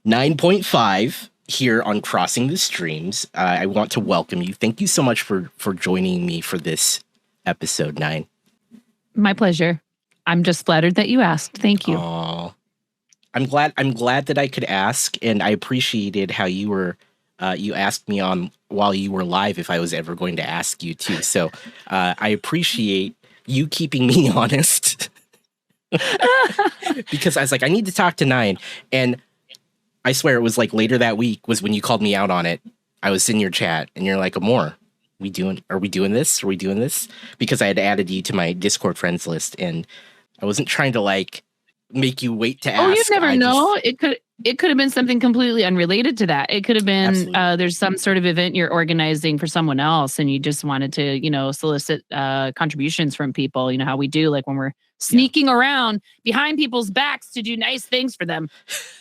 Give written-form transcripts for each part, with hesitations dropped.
9.5 here on Crossing the Streams. I want to welcome you. Thank you so much for joining me for this episode 9. My pleasure. I'm just flattered that you asked. Thank you. Aww. I'm glad that I could ask, and I appreciated how you were you asked me on while you were live if I was ever going to ask you too. So I appreciate you keeping me honest. Because I was like, I need to talk to 9. And I swear it was like later that week was when you called me out on it. I was in your chat and you're like, Amor, are we doing this? Are we doing this? Because I had added you to my Discord friends list and I wasn't trying to like make you wait to ask. Oh, you never know. It could have been something completely unrelated to that. It could have been there's some sort of event you're organizing for someone else and you just wanted to, solicit contributions from people. You know how we do, like when we're sneaking around behind people's backs to do nice things for them.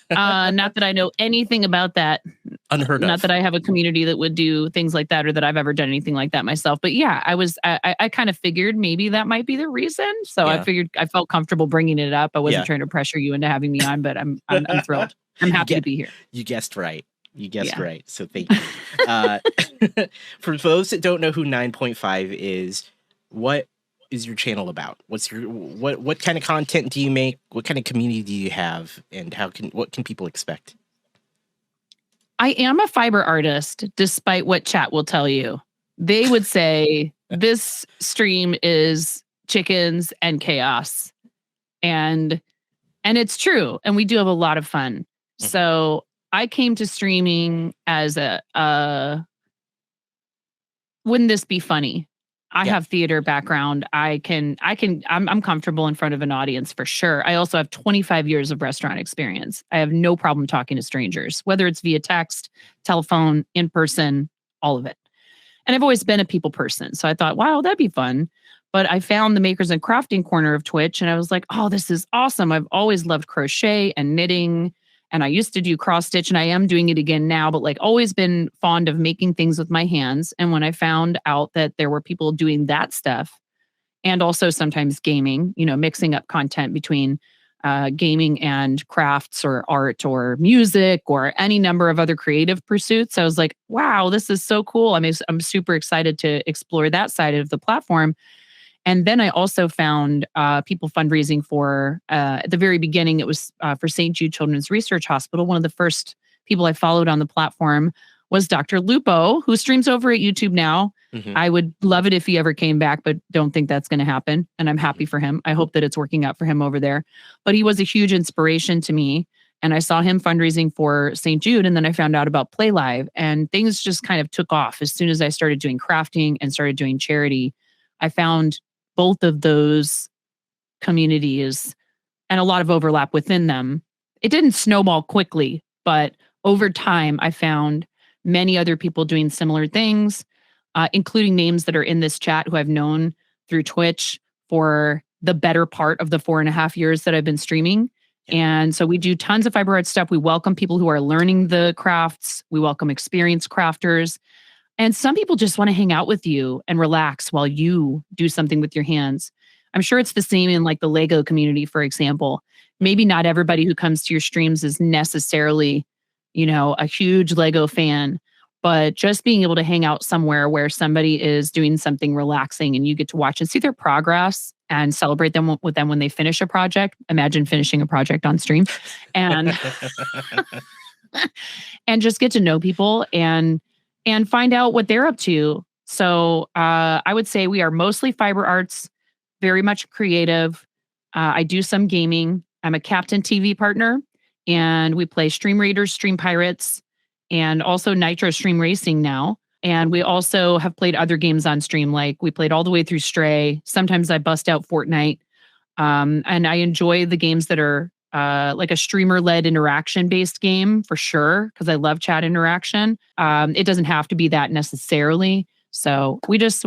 Not that I know anything about that. Unheard of. Not that I have a community that would do things like that or that I've ever done anything like that myself. But yeah, I kind of figured maybe that might be the reason. So I figured I felt comfortable bringing it up. I wasn't trying to pressure you into having me on, but I'm thrilled. I'm happy to be here. You guessed right. Right. So thank you. For those that don't know who 9.5 is, what is your channel about? What kind of content do you make? What kind of community do you have? And what can people expect? I am a fiber artist, despite what chat will tell you. They would say this stream is chickens and chaos. And it's true. And we do have a lot of fun. So I came to streaming as wouldn't this be funny? I have theater background. I'm comfortable in front of an audience for sure. I also have 25 years of restaurant experience. I have no problem talking to strangers, whether it's via text, telephone, in person, all of it. And I've always been a people person. So I thought, wow, that'd be fun. But I found the Makers and Crafting corner of Twitch and I was like, oh, this is awesome. I've always loved crochet and knitting. And I used to do cross stitch and I am doing it again now, but like always been fond of making things with my hands. And when I found out that there were people doing that stuff and also sometimes gaming, mixing up content between gaming and crafts or art or music or any number of other creative pursuits, I was like, wow, this is so cool. I'm super excited to explore that side of the platform. And then I also found people fundraising for, at the very beginning, it was for St. Jude Children's Research Hospital. One of the first people I followed on the platform was Dr. Lupo, who streams over at YouTube now. Mm-hmm. I would love it if he ever came back, but don't think that's going to happen. And I'm happy for him. I hope that it's working out for him over there. But he was a huge inspiration to me. And I saw him fundraising for St. Jude. And then I found out about Play Live. And things just kind of took off. As soon as I started doing crafting and started doing charity, I found both of those communities and a lot of overlap within them. It didn't snowball quickly, but over time, I found many other people doing similar things, including names that are in this chat who I've known through Twitch for the better part of the 4.5 years that I've been streaming. And so we do tons of fiber art stuff. We welcome people who are learning the crafts. We welcome experienced crafters. And some people just want to hang out with you and relax while you do something with your hands. I'm sure it's the same in like the Lego community, for example. Maybe not everybody who comes to your streams is necessarily, a huge Lego fan, but just being able to hang out somewhere where somebody is doing something relaxing and you get to watch and see their progress and celebrate them with them when they finish a project. Imagine finishing a project on stream and, and just get to know people and find out what they're up to. So I would say we are mostly fiber arts, very much creative. I do some gaming. I'm a Captain TV partner, and we play Stream Raiders, Stream Pirates, and also Nitro Stream Racing now. And we also have played other games on stream, like we played all the way through Stray. Sometimes I bust out Fortnite. And I enjoy the games that are like a streamer-led interaction-based game for sure, because I love chat interaction. It doesn't have to be that necessarily. So we just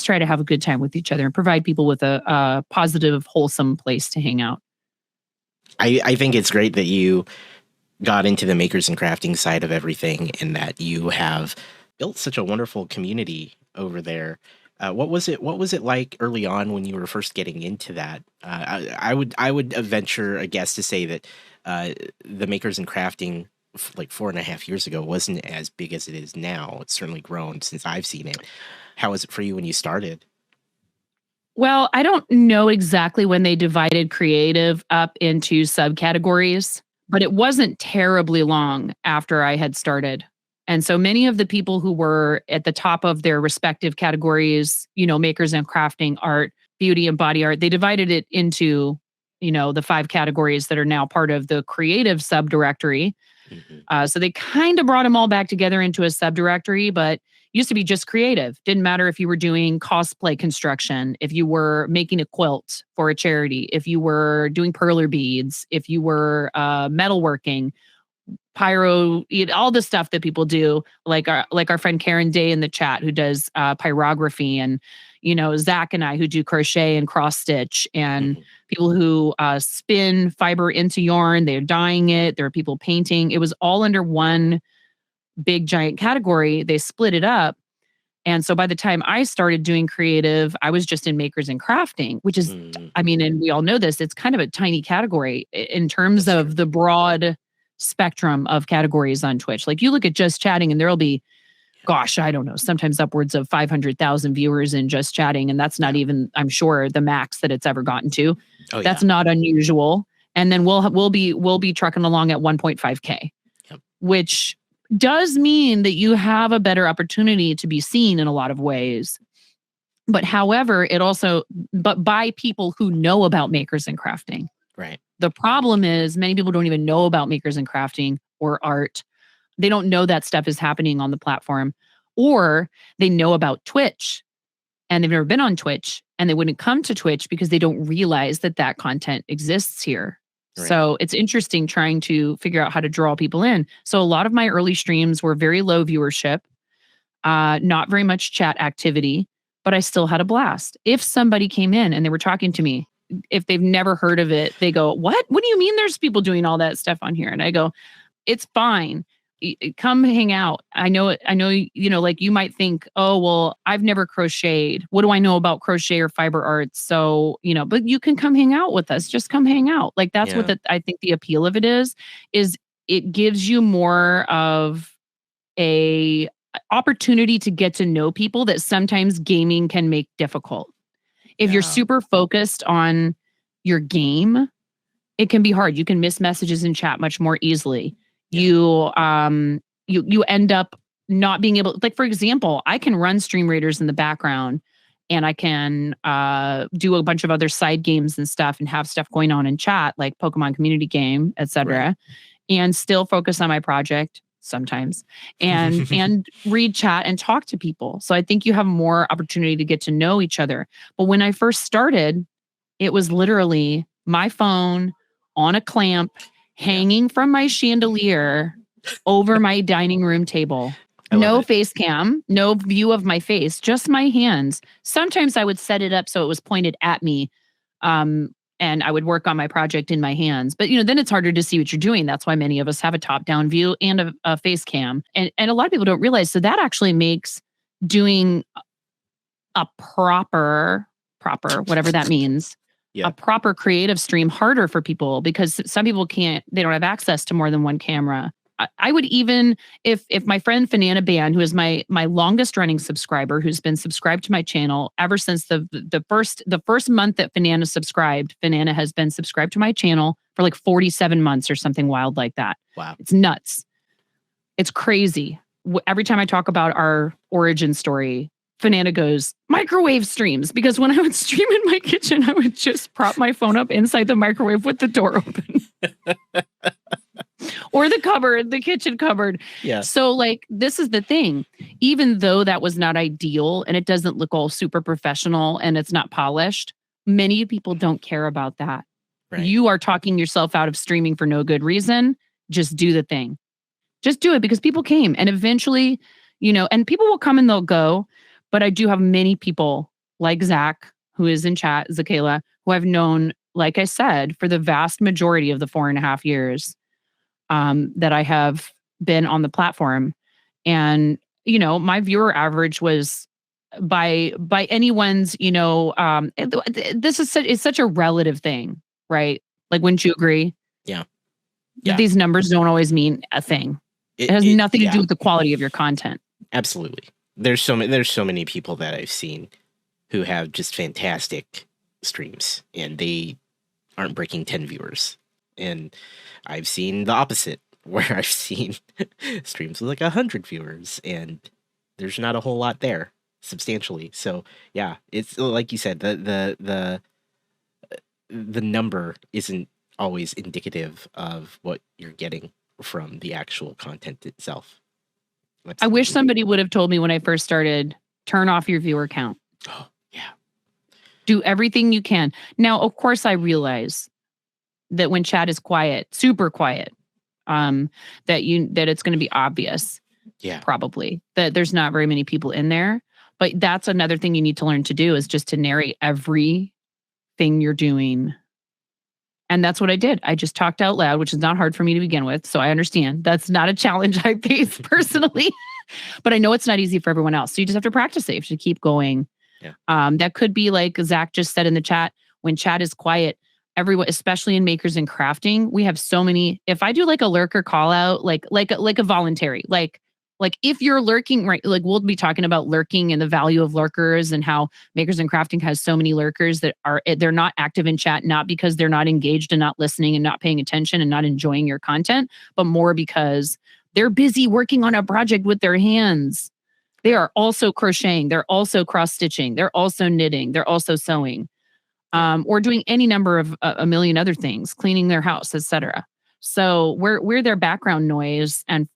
try to have a good time with each other and provide people with a positive, wholesome place to hang out. I think it's great that you got into the makers and crafting side of everything and that you have built such a wonderful community over there. What was it like early on when you were first getting into that? I would venture a guess to say that the makers and crafting like 4.5 years ago wasn't as big as it is now. It's certainly grown since I've seen it. How was it for you when you started? Well, I don't know exactly when they divided creative up into subcategories, but it wasn't terribly long after I had started. And so many of the people who were at the top of their respective categories, makers and crafting, art, beauty and body art, they divided it into, the 5 categories that are now part of the creative subdirectory. So they kind of brought them all back together into a subdirectory, but used to be just creative. Didn't matter if you were doing cosplay construction, if you were making a quilt for a charity, if you were doing perler beads, if you were metalworking, pyro, all the stuff that people do, like our friend Karen Day in the chat who does pyrography, and Zach and I who do crochet and cross stitch, and people who spin fiber into yarn. They're dyeing it. There are people painting. It was all under one big giant category. They split it up. And so by the time I started doing creative, I was just in makers and crafting, which is, and we all know this, it's kind of a tiny category in terms of the broad spectrum of categories on Twitch. Like you look at just chatting and there'll be, gosh, I don't know, sometimes upwards of 500,000 viewers in just chatting. And that's not even, I'm sure, the max that it's ever gotten to. That's not unusual. And then we'll be trucking along at 1.5K, which does mean that you have a better opportunity to be seen in a lot of ways. But however, but by people who know about makers and crafting. Right. The problem is many people don't even know about makers and crafting or art. They don't know that stuff is happening on the platform, or they know about Twitch and they've never been on Twitch, and they wouldn't come to Twitch because they don't realize that content exists here. Right. So it's interesting trying to figure out how to draw people in. So a lot of my early streams were very low viewership, not very much chat activity, but I still had a blast. If somebody came in and they were talking to me, if they've never heard of it, they go, "What? What do you mean there's people doing all that stuff on here?" And I go, "It's fine. Come hang out. I know, like you might think, oh, well, I've never crocheted. What do I know about crochet or fiber arts? So, but you can come hang out with us. Just come hang out." Like that's what I think the appeal of it is it gives you more of a opportunity to get to know people that sometimes gaming can make difficult. If you're super focused on your game, it can be hard. You can miss messages in chat much more easily. You end up not being able, like, for example, I can run Stream Raiders in the background and I can do a bunch of other side games and stuff and have stuff going on in chat, like Pokemon community game, etc., and still focus on my project sometimes and read chat and talk to people. So I think you have more opportunity to get to know each other. But when I first started, it was literally my phone on a clamp hanging from my chandelier over my dining room table. No face cam, no view of my face, just my hands. Sometimes I would set it up so it was pointed at me, and I would work on my project in my hands. But, then it's harder to see what you're doing. That's why many of us have a top-down view and a face cam. And a lot of people don't realize. So that actually makes doing a proper, whatever that means, a proper creative stream harder for people, because some people they don't have access to more than one camera. I would even, if my friend Fanana Ban, who is my longest running subscriber, who's been subscribed to my channel ever since the first month that Fanana subscribed, Fanana has been subscribed to my channel for like 47 months or something wild like that. Wow. It's nuts. It's crazy. Every time I talk about our origin story, Fanana goes, "Microwave streams," because when I would stream in my kitchen, I would just prop my phone up inside the microwave with the door open. Or the kitchen cupboard. Yeah. So like, this is the thing. Even though that was not ideal and it doesn't look all super professional and it's not polished, many people don't care about that. Right. You are talking yourself out of streaming for no good reason. Just do the thing. Just do it, because people came, and eventually, and people will come and they'll go. But I do have many people like Zach, who is in chat, Zakayla, who I've known, like I said, for the vast majority of the 4.5 years that I have been on the platform. And, my viewer average was by anyone's, this is such a relative thing, right? Like, wouldn't you agree? Yeah. Yeah. These numbers don't always mean a thing. It has nothing to do with the quality of your content. Absolutely. There's so many people that I've seen who have just fantastic streams and they aren't breaking 10 viewers. And I've seen the opposite, where I've seen streams with like 100 viewers and there's not a whole lot there substantially. So yeah, it's like you said, the number isn't always indicative of what you're getting from the actual content itself. I wish somebody would have told me when I first started, turn off your viewer count. Oh, yeah. Do everything you can. Now, of course, I realize that when chat is quiet, super quiet, that it's going to be obvious. Yeah. Probably that there's not very many people in there. But that's another thing you need to learn to do, is just to narrate everything you're doing. And that's what I did. I just talked out loud, which is not hard for me to begin with. So I understand that's not a challenge I face personally, but I know it's not easy for everyone else. So you just have to practice it. You have to keep going. Yeah. That could be like Zach just said in the chat, when chat is quiet, everyone, especially in makers and crafting, we have so many. If I do like a lurker call out, like a voluntary, like if you're lurking, right? Like we'll be talking about lurking and the value of lurkers and how makers and crafting has so many lurkers that they're not active in chat, not because they're not engaged and not listening and not paying attention and not enjoying your content, but more because they're busy working on a project with their hands. They are also crocheting. They're also cross stitching. They're also knitting. They're also sewing, or doing any number of a million other things, cleaning their house, etc. So we're their background noise and,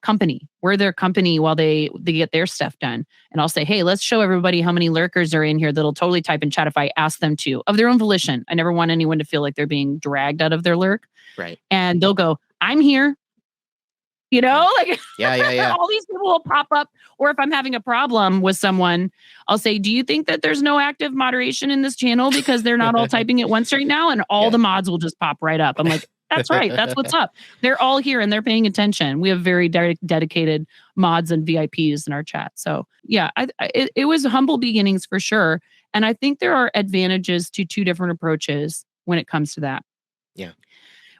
company. We're their company while they get their stuff done. And I'll say, hey, let's show everybody how many lurkers are in here that'll totally type in chat if I ask them to, of their own volition. I never want anyone to feel like they're being dragged out of their lurk. Right. And they'll go, I'm here. Like yeah. All these people will pop up. Or if I'm having a problem with someone, I'll say, do you think that there's no active moderation in this channel because they're not all typing at once right now? And all the mods will just pop right up. I'm like, that's right. That's what's up. They're all here and they're paying attention. We have very dedicated mods and VIPs in our chat. So yeah, it was humble beginnings for sure. And I think there are advantages to two different approaches when it comes to that. Yeah.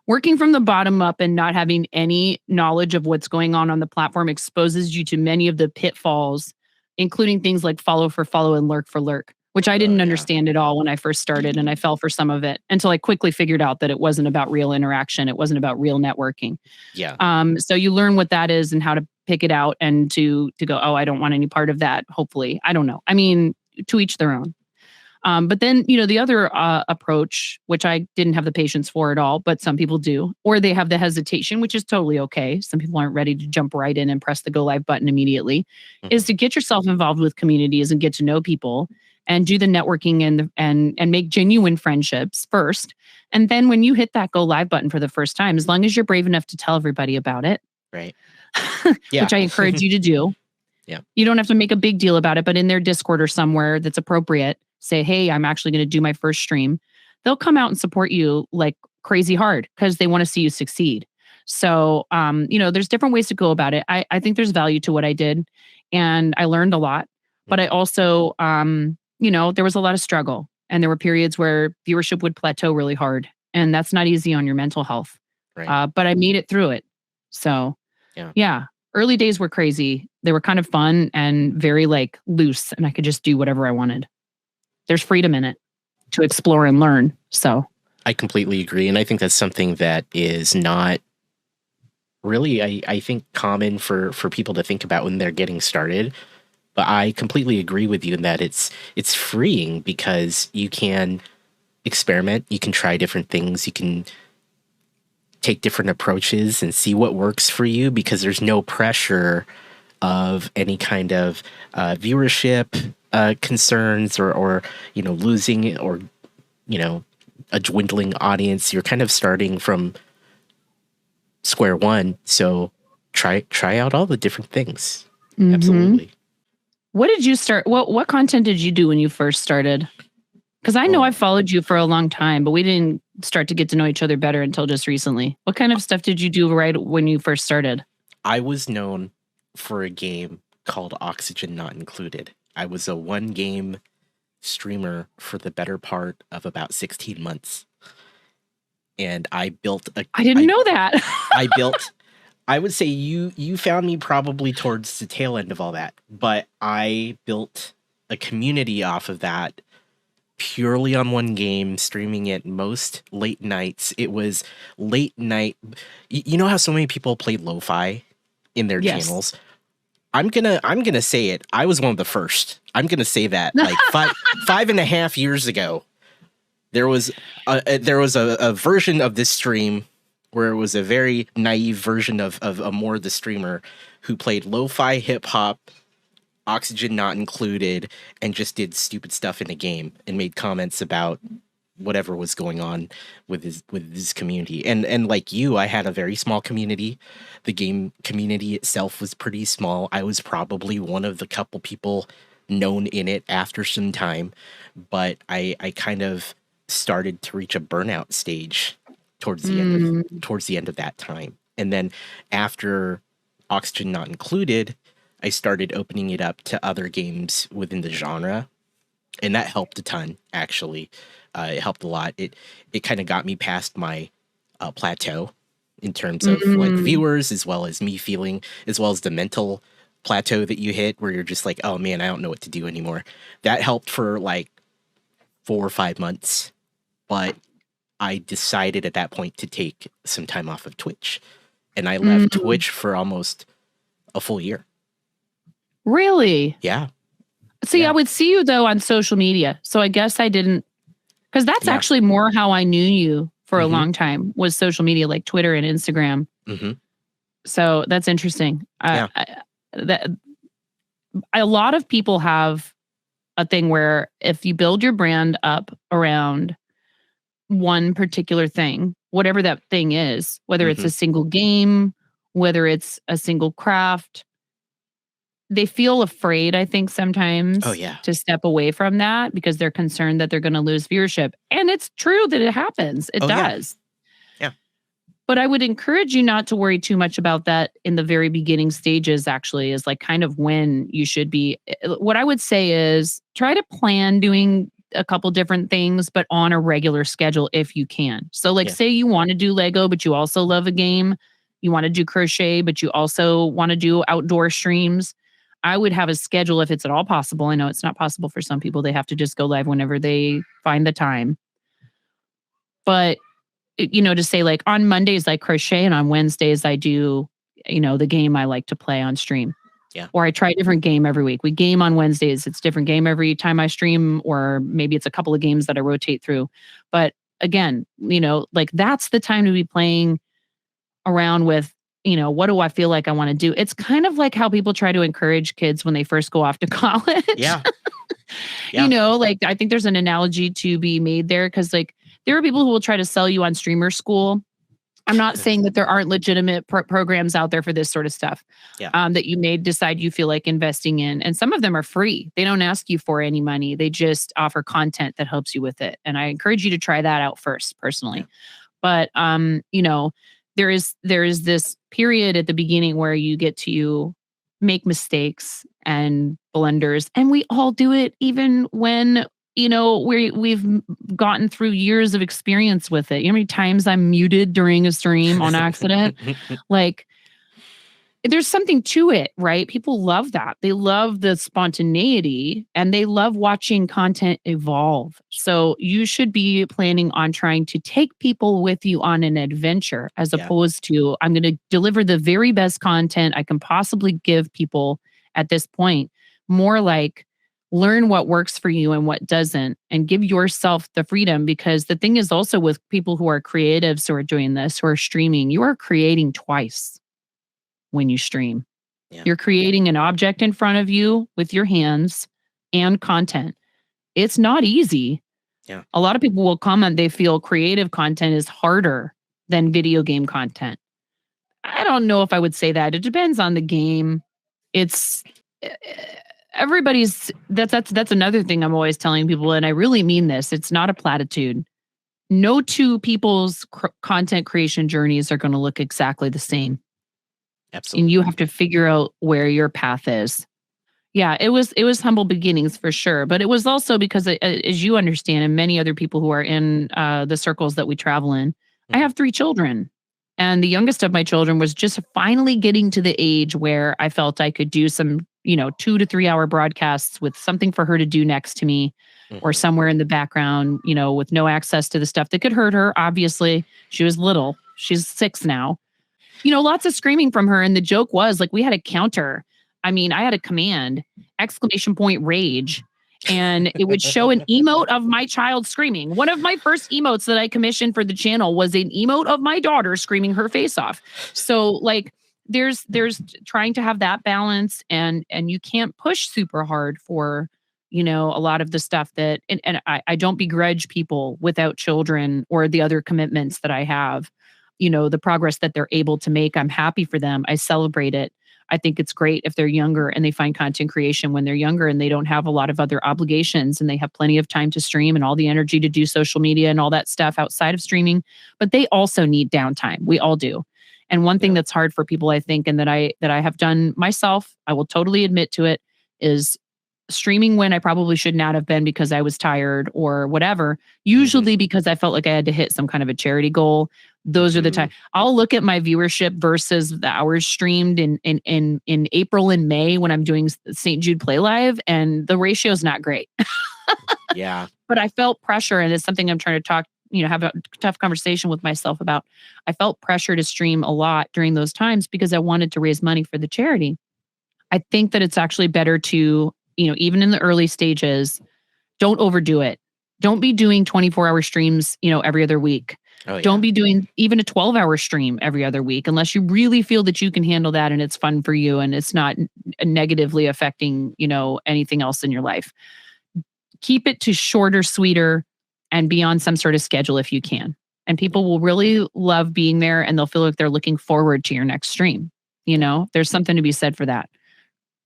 Working from the bottom up and not having any knowledge of what's going on the platform exposes you to many of the pitfalls, including things like follow for follow and lurk for lurk, which I didn't understand at all when I first started. And I fell for some of it until I quickly figured out that it wasn't about real interaction. It wasn't about real networking. Yeah. So you learn what that is and how to pick it out and to go, oh, I don't want any part of that. Hopefully. I don't know. I mean, to each their own. But then, the other approach, which I didn't have the patience for at all, but some people do, or they have the hesitation, which is totally okay. Some people aren't ready to jump right in and press the go live button immediately, is to get yourself involved with communities and get to know people and do the networking and make genuine friendships first. And then when you hit that go live button for the first time, as long as you're brave enough to tell everybody about it, right? Which I encourage you to do. Yeah. You don't have to make a big deal about it, but in their Discord or somewhere that's appropriate, say, hey, I'm actually going to do my first stream. They'll come out and support you like crazy hard because they want to see you succeed. So, there's different ways to go about it. I think there's value to what I did and I learned a lot, but I also, there was a lot of struggle and there were periods where viewership would plateau really hard and that's not easy on your mental health. Right. But I made it through it. So yeah. Early days were crazy. They were kind of fun and very loose and I could just do whatever I wanted. There's freedom in it to explore and learn. So I completely agree. And I think that's something that is not really, I think, common for people to think about when they're getting started. But I completely agree with you in that it's freeing because you can experiment, you can try different things, you can take different approaches and see what works for you because there's no pressure of any kind of viewership concerns or losing or a dwindling audience. You're kind of starting from square one, so try out all the different things. Absolutely. What did you start? What content did you do when you first started? Because I know I followed you for a long time, but we didn't start to get to know each other better until just recently. What kind of stuff did you do right when you first started? I was known for a game called Oxygen Not Included. I was a one-game streamer for the better part of about 16 months. and I built a. I didn't know that. I built. I would say you found me probably towards the tail end of all that, but I built a community off of that purely on one game, streaming it most late nights. It was late night. You know how so many people played lo-fi in their channels? I'm gonna say it. I was one of the first. I'm gonna say that like 5.5 years ago, there was a version of this stream where it was a very naive version of Amor the streamer who played lo-fi hip hop, oxygen not included, and just did stupid stuff in a game and made comments about whatever was going on with his community. And like you, I had a very small community. The game community itself was pretty small. I was probably one of the couple people known in it after some time, but I kind of started to reach a burnout stage towards the end of that time. And then after Oxygen Not Included, I started opening it up to other games within the genre, and that helped a ton, actually. It helped a lot. It kind of got me past my plateau in terms of like viewers, as well as me feeling, as well as the mental plateau that you hit where you're just like, oh man, I don't know what to do anymore. That helped for like 4 or 5 months, but I decided at that point to take some time off of Twitch, and I left Twitch for almost a full year. Really? Yeah. See, I would see you though on social media. So I guess I didn't, because that's actually more how I knew you for a long time, was social media like Twitter and Instagram. So that's interesting. A lot of people have a thing where if you build your brand up around one particular thing, whatever that thing is, whether it's a single game, whether it's a single craft, they feel afraid, I think, sometimes to step away from that because they're concerned that they're going to lose viewership. And it's true that it happens. It does. Yeah. But I would encourage you not to worry too much about that in the very beginning stages, actually, is like kind of when you should be. What I would say is try to plan doing a couple different things, but on a regular schedule if you can. So like say you want to do Lego, but you also love a game. You want to do crochet, but you also want to do outdoor streams. I would have a schedule if it's at all possible. I know it's not possible for some people. They have to just go live whenever they find the time. But, you know, to say like on Mondays, I crochet, and on Wednesdays, I do, you know, the game I like to play on stream. Yeah. Or I try a different game every week. We game on Wednesdays. It's a different game every time I stream, or maybe it's a couple of games that I rotate through. But again, you know, like that's the time to be playing around with, you know, what do I feel like I want to do? It's kind of like how people try to encourage kids when they first go off to college. Yeah. You know, like I think there's an analogy to be made there, because like there are people who will try to sell you on streamer school. I'm not saying that there aren't legitimate programs out there for this sort of stuff that you may decide you feel like investing in. And some of them are free. They don't ask you for any money. They just offer content that helps you with it. And I encourage you to try that out first, personally. But, you know, there is this period at the beginning where you get to make mistakes and blunders, and we all do it, even when, you know, we've gotten through years of experience with it. You know how many times I'm muted during a stream on accident? Like, there's something to it, right? People love that. They love the spontaneity, and they love watching content evolve. So you should be planning on trying to take people with you on an adventure, as opposed to, I'm going to deliver the very best content I can possibly give people at this point. More like, learn what works for you and what doesn't, and give yourself the freedom. Because the thing is also with people who are creatives who are doing this, who are streaming, you are creating twice. When you stream, you're creating an object in front of you with your hands and content. It's not easy. A lot of people will comment they feel creative content is harder than video game content. I don't know if I would say that. It depends on the game. It's everybody's that's another thing I'm always telling people, and I really mean this. It's not a platitude. No two people's content creation journeys are going to look exactly the same. Absolutely. And you have to figure out where your path is. Yeah, it was humble beginnings for sure. But it was also because, as you understand, and many other people who are in the circles that we travel in, I have 3 children, and the youngest of my children was just finally getting to the age where I felt I could do some, 2 to 3 hour broadcasts with something for her to do next to me or Mhm. somewhere in the background, with no access to the stuff that could hurt her. Obviously, she was little. She's 6 now. Lots of screaming from her. And the joke was like we had a counter. I mean, I had a command, exclamation point rage. And it would show an emote of my child screaming. One of my first emotes that I commissioned for the channel was an emote of my daughter screaming her face off. So like there's trying to have that balance, and you can't push super hard for a lot of the stuff that and I don't begrudge people without children or the other commitments that I have, the progress that they're able to make. I'm happy for them. I celebrate it. I think it's great if they're younger and they find content creation when they're younger and they don't have a lot of other obligations and they have plenty of time to stream and all the energy to do social media and all that stuff outside of streaming. But they also need downtime. We all do. And one thing Yeah. that's hard for people, I think, and that I have done myself, I will totally admit to it, is streaming when I probably should not have been because I was tired or whatever, usually because I felt like I had to hit some kind of a charity goal. Those are the Mhm. time I'll look at my viewership versus the hours streamed in April and May when I'm doing St. Jude Play Live, and the ratio is not great. Yeah. But I felt pressure, and it's something I'm trying to talk, have a tough conversation with myself about. I felt pressure to stream a lot during those times because I wanted to raise money for the charity. I think that it's actually better to, even in the early stages, don't overdo it. Don't be doing 24-hour streams, every other week. Oh Don't yeah. be doing even a 12-hour stream every other week unless you really feel that you can handle that and it's fun for you and it's not negatively affecting, anything else in your life. Keep it to shorter, sweeter, and be on some sort of schedule if you can. And people will really love being there and they'll feel like they're looking forward to your next stream. There's something to be said for that.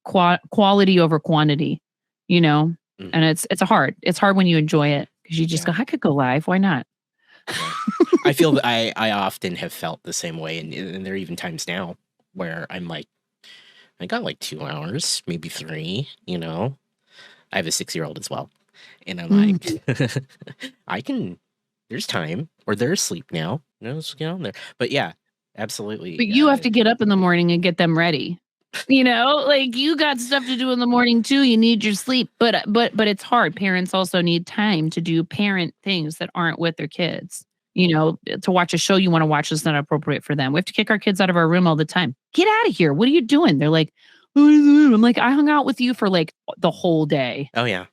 Quality over quantity, and Mhm. it's hard. It's hard when you enjoy it because you just Yeah. go, I could go live. Why not? Yeah. I feel that I often have felt the same way, and there are even times now where I'm like, I got like 2 hours, maybe three. I have a 6-year-old as well, and I'm Mm. like, I can. There's time, or there's sleep now. Let's get on there. But yeah, absolutely. But you have to get up in the morning and get them ready. Like you got stuff to do in the morning too. You need your sleep, but it's hard. Parents also need time to do parent things that aren't with their kids. To watch a show you want to watch is not appropriate for them. We have to kick our kids out of our room all the time. Get out of here. What are you doing? They're like, I'm like, I hung out with you for like the whole day. Oh yeah,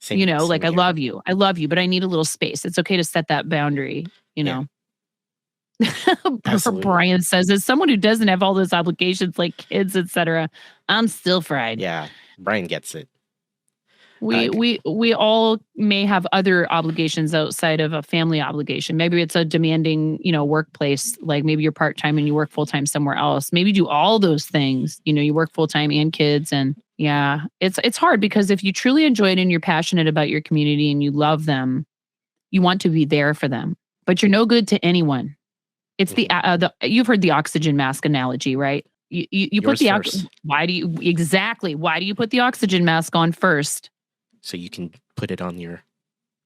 same Like I here. love you. I love you, but I need a little space. It's okay to set that boundary, Yeah. Absolutely. Brian says, as someone who doesn't have all those obligations like kids, etc., I'm still fried. Yeah, Brian gets it. We all may have other obligations outside of a family obligation. Maybe it's a demanding, workplace. Like maybe you're part-time and you work full-time somewhere else. Maybe do all those things. You work full-time and kids. And yeah, it's hard because if you truly enjoy it and you're passionate about your community and you love them, you want to be there for them. But you're no good to anyone. It's the you've heard the oxygen mask analogy, right? You put the first, why do you put the oxygen mask on first? so you can put it on your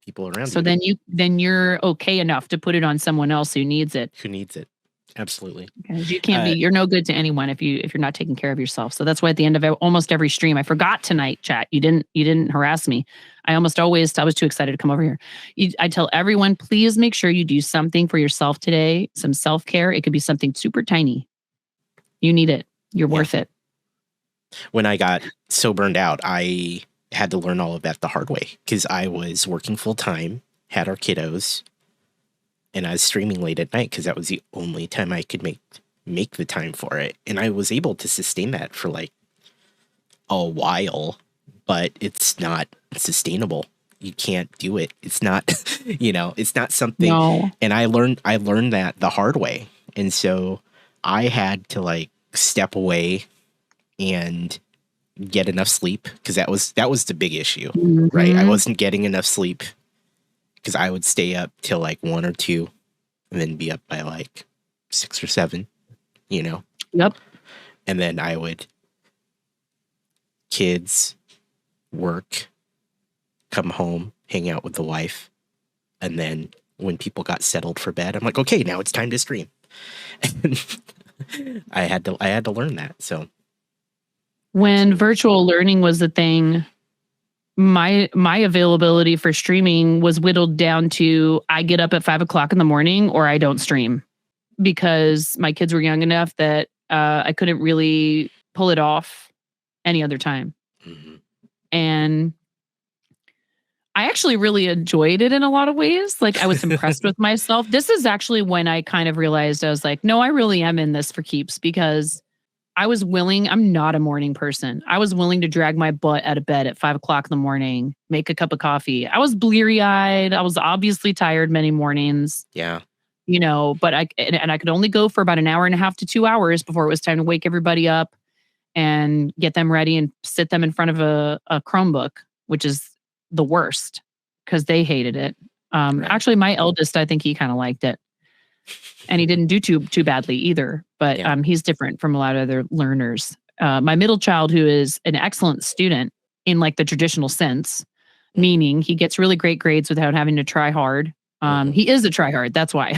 people around So you. then you're okay enough to put it on someone else who needs it. Who needs it? Absolutely. Because you're no good to anyone if you're not taking care of yourself. So that's why at the end of almost every stream, I forgot tonight, chat. You didn't harass me. I was too excited to come over here. I tell everyone, please make sure you do something for yourself today. Some self-care. It could be something super tiny. You need it. You're worth it. When I got so burned out, I had to learn all of that the hard way because I was working full time, had our kiddos, and I was streaming late at night because that was the only time I could make the time for it. And I was able to sustain that for like a while, but it's not sustainable. You can't do it. It's not, it's not something. No. And I learned that the hard way. And so I had to like step away and get enough sleep because that was the big issue, right? I wasn't getting enough sleep because I would stay up till like 1 or 2 and then be up by like 6 or 7, Yep. And then I would kids, work, come home, hang out with the wife, and then when people got settled for bed. I'm like, okay, now it's time to stream. And I had to learn that. So when virtual learning was the thing, my availability for streaming was whittled down to I get up at 5 o'clock in the morning or I don't stream, because my kids were young enough that I couldn't really pull it off any other time. mhm. And I actually really enjoyed it in a lot of ways. Like, I was impressed with myself. This is actually when I kind of realized, I was like, no, I really am in this for keeps, because I was willing. I'm not a morning person. I was willing to drag my butt out of bed at 5 o'clock in the morning, make a cup of coffee. I was bleary eyed. I was obviously tired many mornings, Yeah. but I could only go for about an hour and a half to 2 hours before it was time to wake everybody up and get them ready and sit them in front of a Chromebook, which is the worst because they hated it. Right. Actually, my eldest, I think he kind of liked it, and he didn't do too badly either. But Yeah. he's different from a lot of other learners. My middle child, who is an excellent student in like the traditional sense, meaning he gets really great grades without having to try hard. He is a try hard. That's why.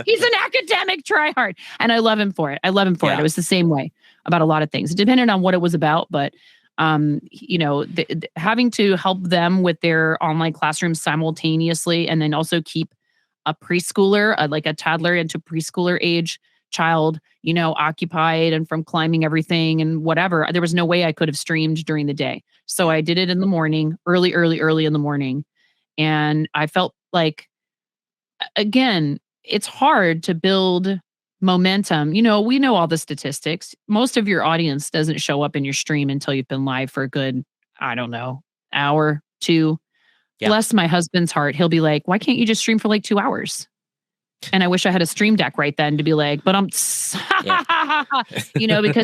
He's an academic try hard. And I love him for it. Yeah. It was the same way about a lot of things. It depended on what it was about. But, having to help them with their online classrooms simultaneously, and then also keep a preschooler, like a toddler into preschooler age child, occupied and from climbing everything and whatever. There was no way I could have streamed during the day. So I did it in the morning, early in the morning. And I felt like, again, it's hard to build momentum. We know all the statistics. Most of your audience doesn't show up in your stream until you've been live for a good, I don't know, hour, 2. Yeah. Bless my husband's heart. He'll be like, why can't you just stream for like 2 hours? And I wish I had a stream deck right then to be like, but because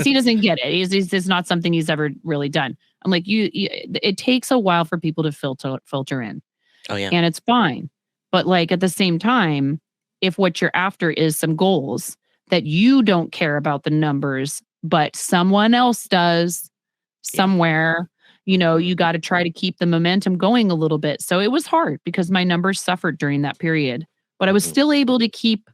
he doesn't get it. It's not something he's ever really done. I'm like, it takes a while for people to filter in. Oh yeah. And it's fine. But like, at the same time, if what you're after is some goals that you don't care about the numbers, but someone else does somewhere, you got to try to keep the momentum going a little bit. So it was hard because my numbers suffered during that period, but I was still able to keep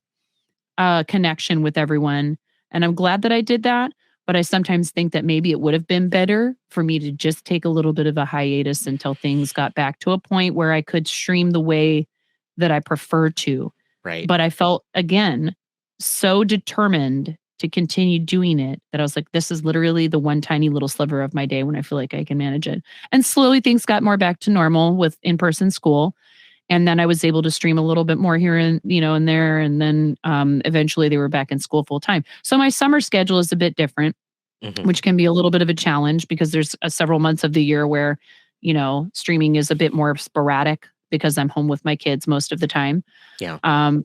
a connection with everyone. And I'm glad that I did that. But I sometimes think that maybe it would have been better for me to just take a little bit of a hiatus until things got back to a point where I could stream the way that I prefer to. Right. But I felt, again, so determined to continue doing it that I was like, this is literally the one tiny little sliver of my day when I feel like I can manage it. And slowly things got more back to normal with in-person school. And then I was able to stream a little bit more here and, and there. And then eventually they were back in school full time. So my summer schedule is a bit different, which can be a little bit of a challenge because there's several months of the year where, streaming is a bit more sporadic because I'm home with my kids most of the time. Yeah.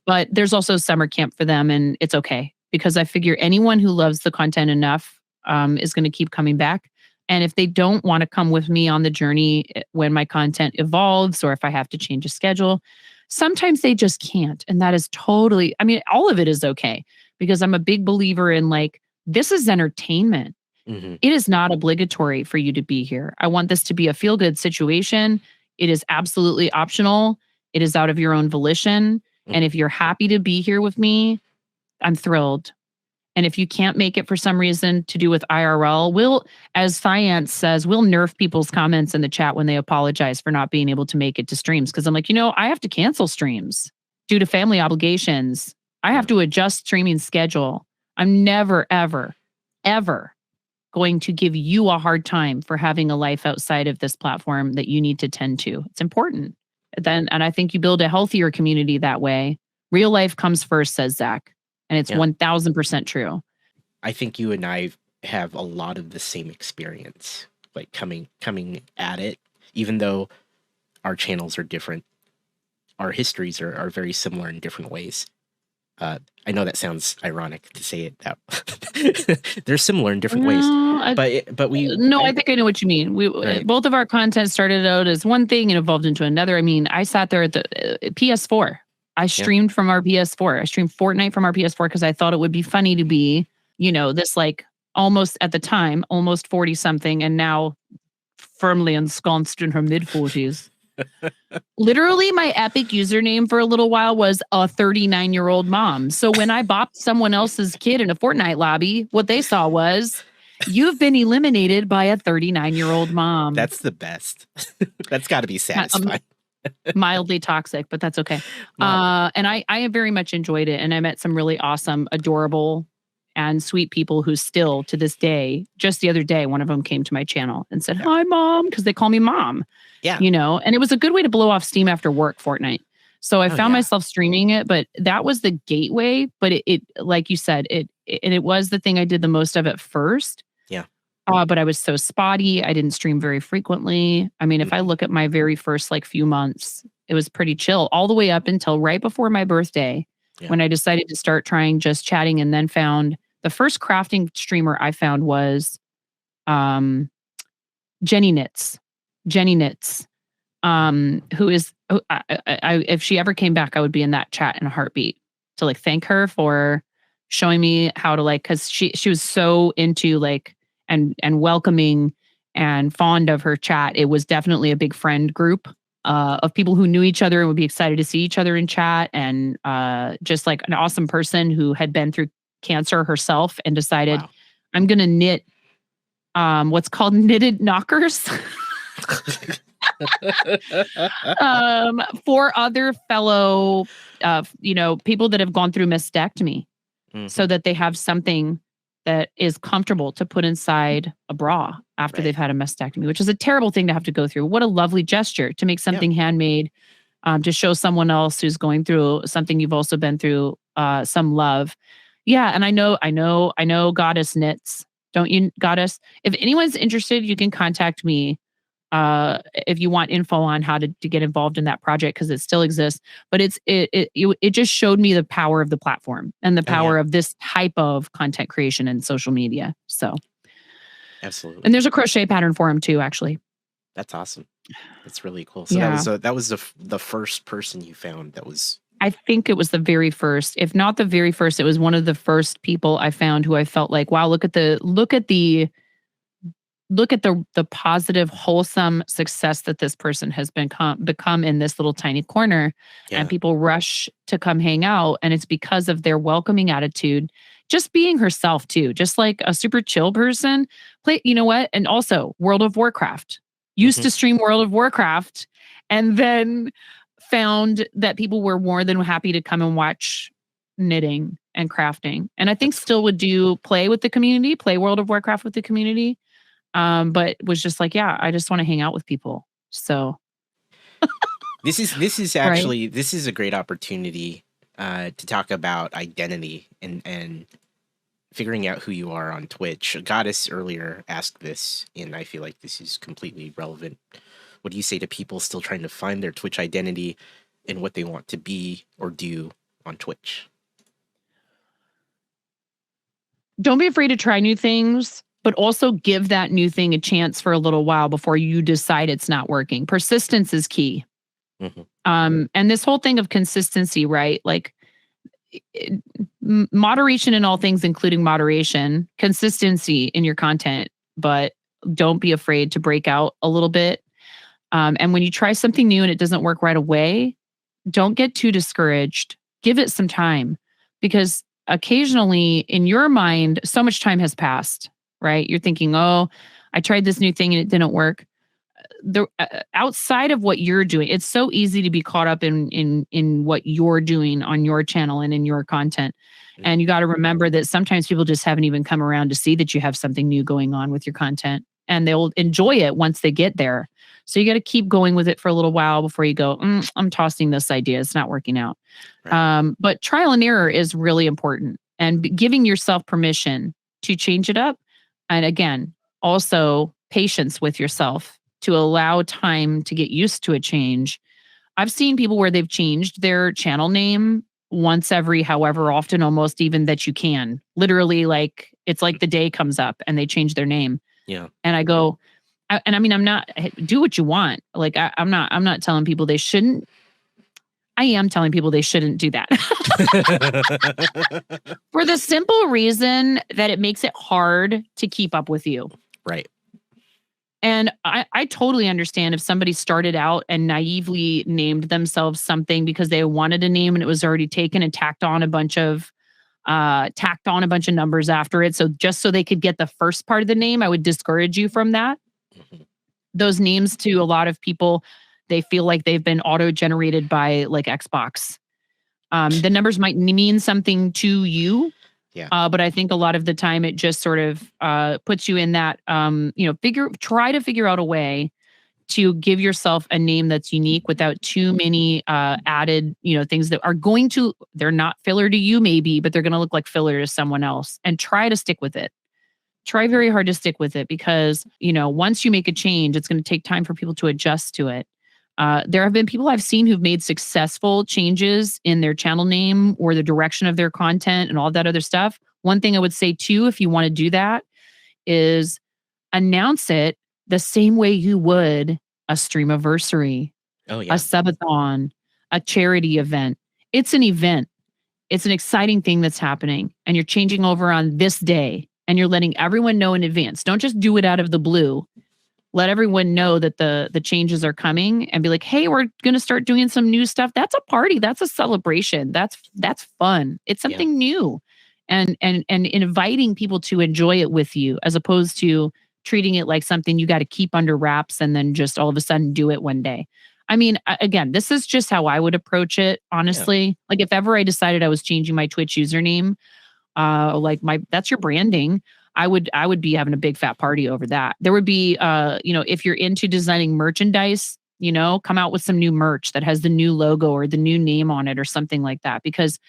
But there's also summer camp for them, and it's okay because I figure anyone who loves the content enough is going to keep coming back. And if they don't want to come with me on the journey when my content evolves or if I have to change a schedule, sometimes they just can't. And that is totally, all of it is okay because I'm a big believer in like, this is entertainment. It is not obligatory for you to be here. I want this to be a feel-good situation. It is absolutely optional. It is out of your own volition. And if you're happy to be here with me, I'm thrilled. And if you can't make it for some reason to do with IRL, we'll, as Science says, we'll nerf people's comments in the chat when they apologize for not being able to make it to streams. Because I'm like, I have to cancel streams due to family obligations. I have to adjust streaming schedule. I'm never, ever, ever going to give you a hard time for having a life outside of this platform that you need to tend to. It's important. And I think you build a healthier community that way. Real life comes first, says Zach. And it's 1000% true. I think you and I have a lot of the same experience, like coming at it, even though our channels are different. Our histories are very similar in different ways. I know that sounds ironic to say it that they're similar in different ways, but we. No, I think I know what you mean. Both of our content started out as one thing and evolved into another. I sat there at the PS4. I streamed from our PS4. I streamed Fortnite from our PS4 because I thought it would be funny to be, this like almost at the time, almost 40 something, and now firmly ensconced in her mid 40s. Literally, my Epic username for a little while was a 39-year-old mom. So when I bopped someone else's kid in a Fortnite lobby, what they saw was, you've been eliminated by a 39-year-old mom. That's the best. That's got to be satisfying. Mildly toxic, but that's okay. And I very much enjoyed it. And I met some really awesome, adorable, and sweet people who still, to this day, just the other day, one of them came to my channel and said, "Hi, Mom," because they call me Mom. Yeah. You know, and it was a good way to blow off steam after work, Fortnite. So I found myself streaming it, but that was the gateway. But it like you said, it was the thing I did the most of at first. Yeah. But I was so spotty. I didn't stream very frequently. I mean, if I look at my very first few months, it was pretty chill all the way up until right before my birthday, when I decided to start trying just chatting, and then found the first crafting streamer I found was Jenny Knits. Jenny Knits, who is, if she ever came back, I would be in that chat in a heartbeat to thank her for showing me how to because she was so into and welcoming and fond of her chat. It was definitely a big friend group of people who knew each other and would be excited to see each other in chat, and just an awesome person who had been through cancer herself and decided, I'm going to knit what's called knitted knockers. For other fellow, people that have gone through mastectomy, so that they have something that is comfortable to put inside a bra after they've had a mastectomy, which is a terrible thing to have to go through. What a lovely gesture to make something handmade, to show someone else who's going through something you've also been through, some love. Yeah. And I know Goddess knits. Don't you, Goddess? If anyone's interested, you can contact me if you want info on how to get involved in that project, because it still exists. But it just showed me the power of the platform and the power of this type of content creation and social media. So, absolutely. And there's a crochet pattern for him too, actually. That's awesome. That's really cool. So that was the first person you found that was. I think it was the very first, if not the very first, it was one of the first people I found who I felt like, wow, look at the positive, wholesome success that this person has become in this little tiny corner. And people rush to come hang out. And it's because of their welcoming attitude, just being herself too, just like a super chill person. You know what? And also World of Warcraft. Used to stream World of Warcraft, and then found that people were more than happy to come and watch knitting and crafting. And I think still would play with the community, play World of Warcraft with the community. But was just I just want to hang out with people. So this is actually this is a great opportunity to talk about identity and figuring out who you are on Twitch. Goddess earlier asked this, and I feel like this is completely relevant. What do you say to people still trying to find their Twitch identity and what they want to be or do on Twitch? Don't be afraid to try new things, but also give that new thing a chance for a little while before you decide it's not working. Persistence is key. And this whole thing of consistency, right? Moderation in all things, including moderation, consistency in your content, but don't be afraid to break out a little bit. And when you try something new and it doesn't work right away, don't get too discouraged. Give it some time, because occasionally in your mind, so much time has passed, right? You're thinking, oh, I tried this new thing and it didn't work. Outside of what you're doing, it's so easy to be caught up in what you're doing on your channel and in your content. And you got to remember that sometimes people just haven't even come around to see that you have something new going on with your content, and they'll enjoy it once they get there. So you got to keep going with it for a little while before you go, I'm tossing this idea. It's not working out. Right. But trial and error is really important, and giving yourself permission to change it up. And again, also patience with yourself to allow time to get used to a change. I've seen people where they've changed their channel name once every however often, almost even that you can. Literally, it's like the day comes up and they change their name. Yeah. And I go, and I mean, I'm not, do what you want. I'm not telling people they shouldn't. I am telling people they shouldn't do that. For the simple reason that it makes it hard to keep up with you. Right. And I totally understand if somebody started out and naively named themselves something because they wanted a name and it was already taken and tacked on a bunch of numbers after it. So just so they could get the first part of the name, I would discourage you from that. Mhm. Those names to a lot of people, they feel like they've been auto-generated by like Xbox. The numbers might mean something to you. Yeah. But I think a lot of the time it just sort of puts you in that, try to figure out a way to give yourself a name that's unique without too many added, things that are they're not filler to you maybe, but they're going to look like filler to someone else, and try to stick with it. Try very hard to stick with it because, once you make a change, it's going to take time for people to adjust to it. There have been people I've seen who've made successful changes in their channel name or the direction of their content and all that other stuff. One thing I would say too, if you want to do that, is announce it the same way you would a streamiversary, Oh a yeah. subathon, a charity event. It's an event. It's an exciting thing that's happening, and you're changing over on this day, and you're letting everyone know in advance. Don't just do it out of the blue. Let everyone know that the changes are coming, and be like, hey, we're going to start doing some new stuff. That's a party. That's a celebration. That's fun. It's Yeah. something new, and inviting people to enjoy it with you, as opposed to treating it like something you got to keep under wraps and then just all of a sudden do it one day. I mean, again, this is just how I would approach it, honestly. Like if ever I decided I was changing my Twitch username, that's your branding. I would be having a big fat party over that. There would be, if you're into designing merchandise, come out with some new merch that has the new logo or the new name on it or something like that. Because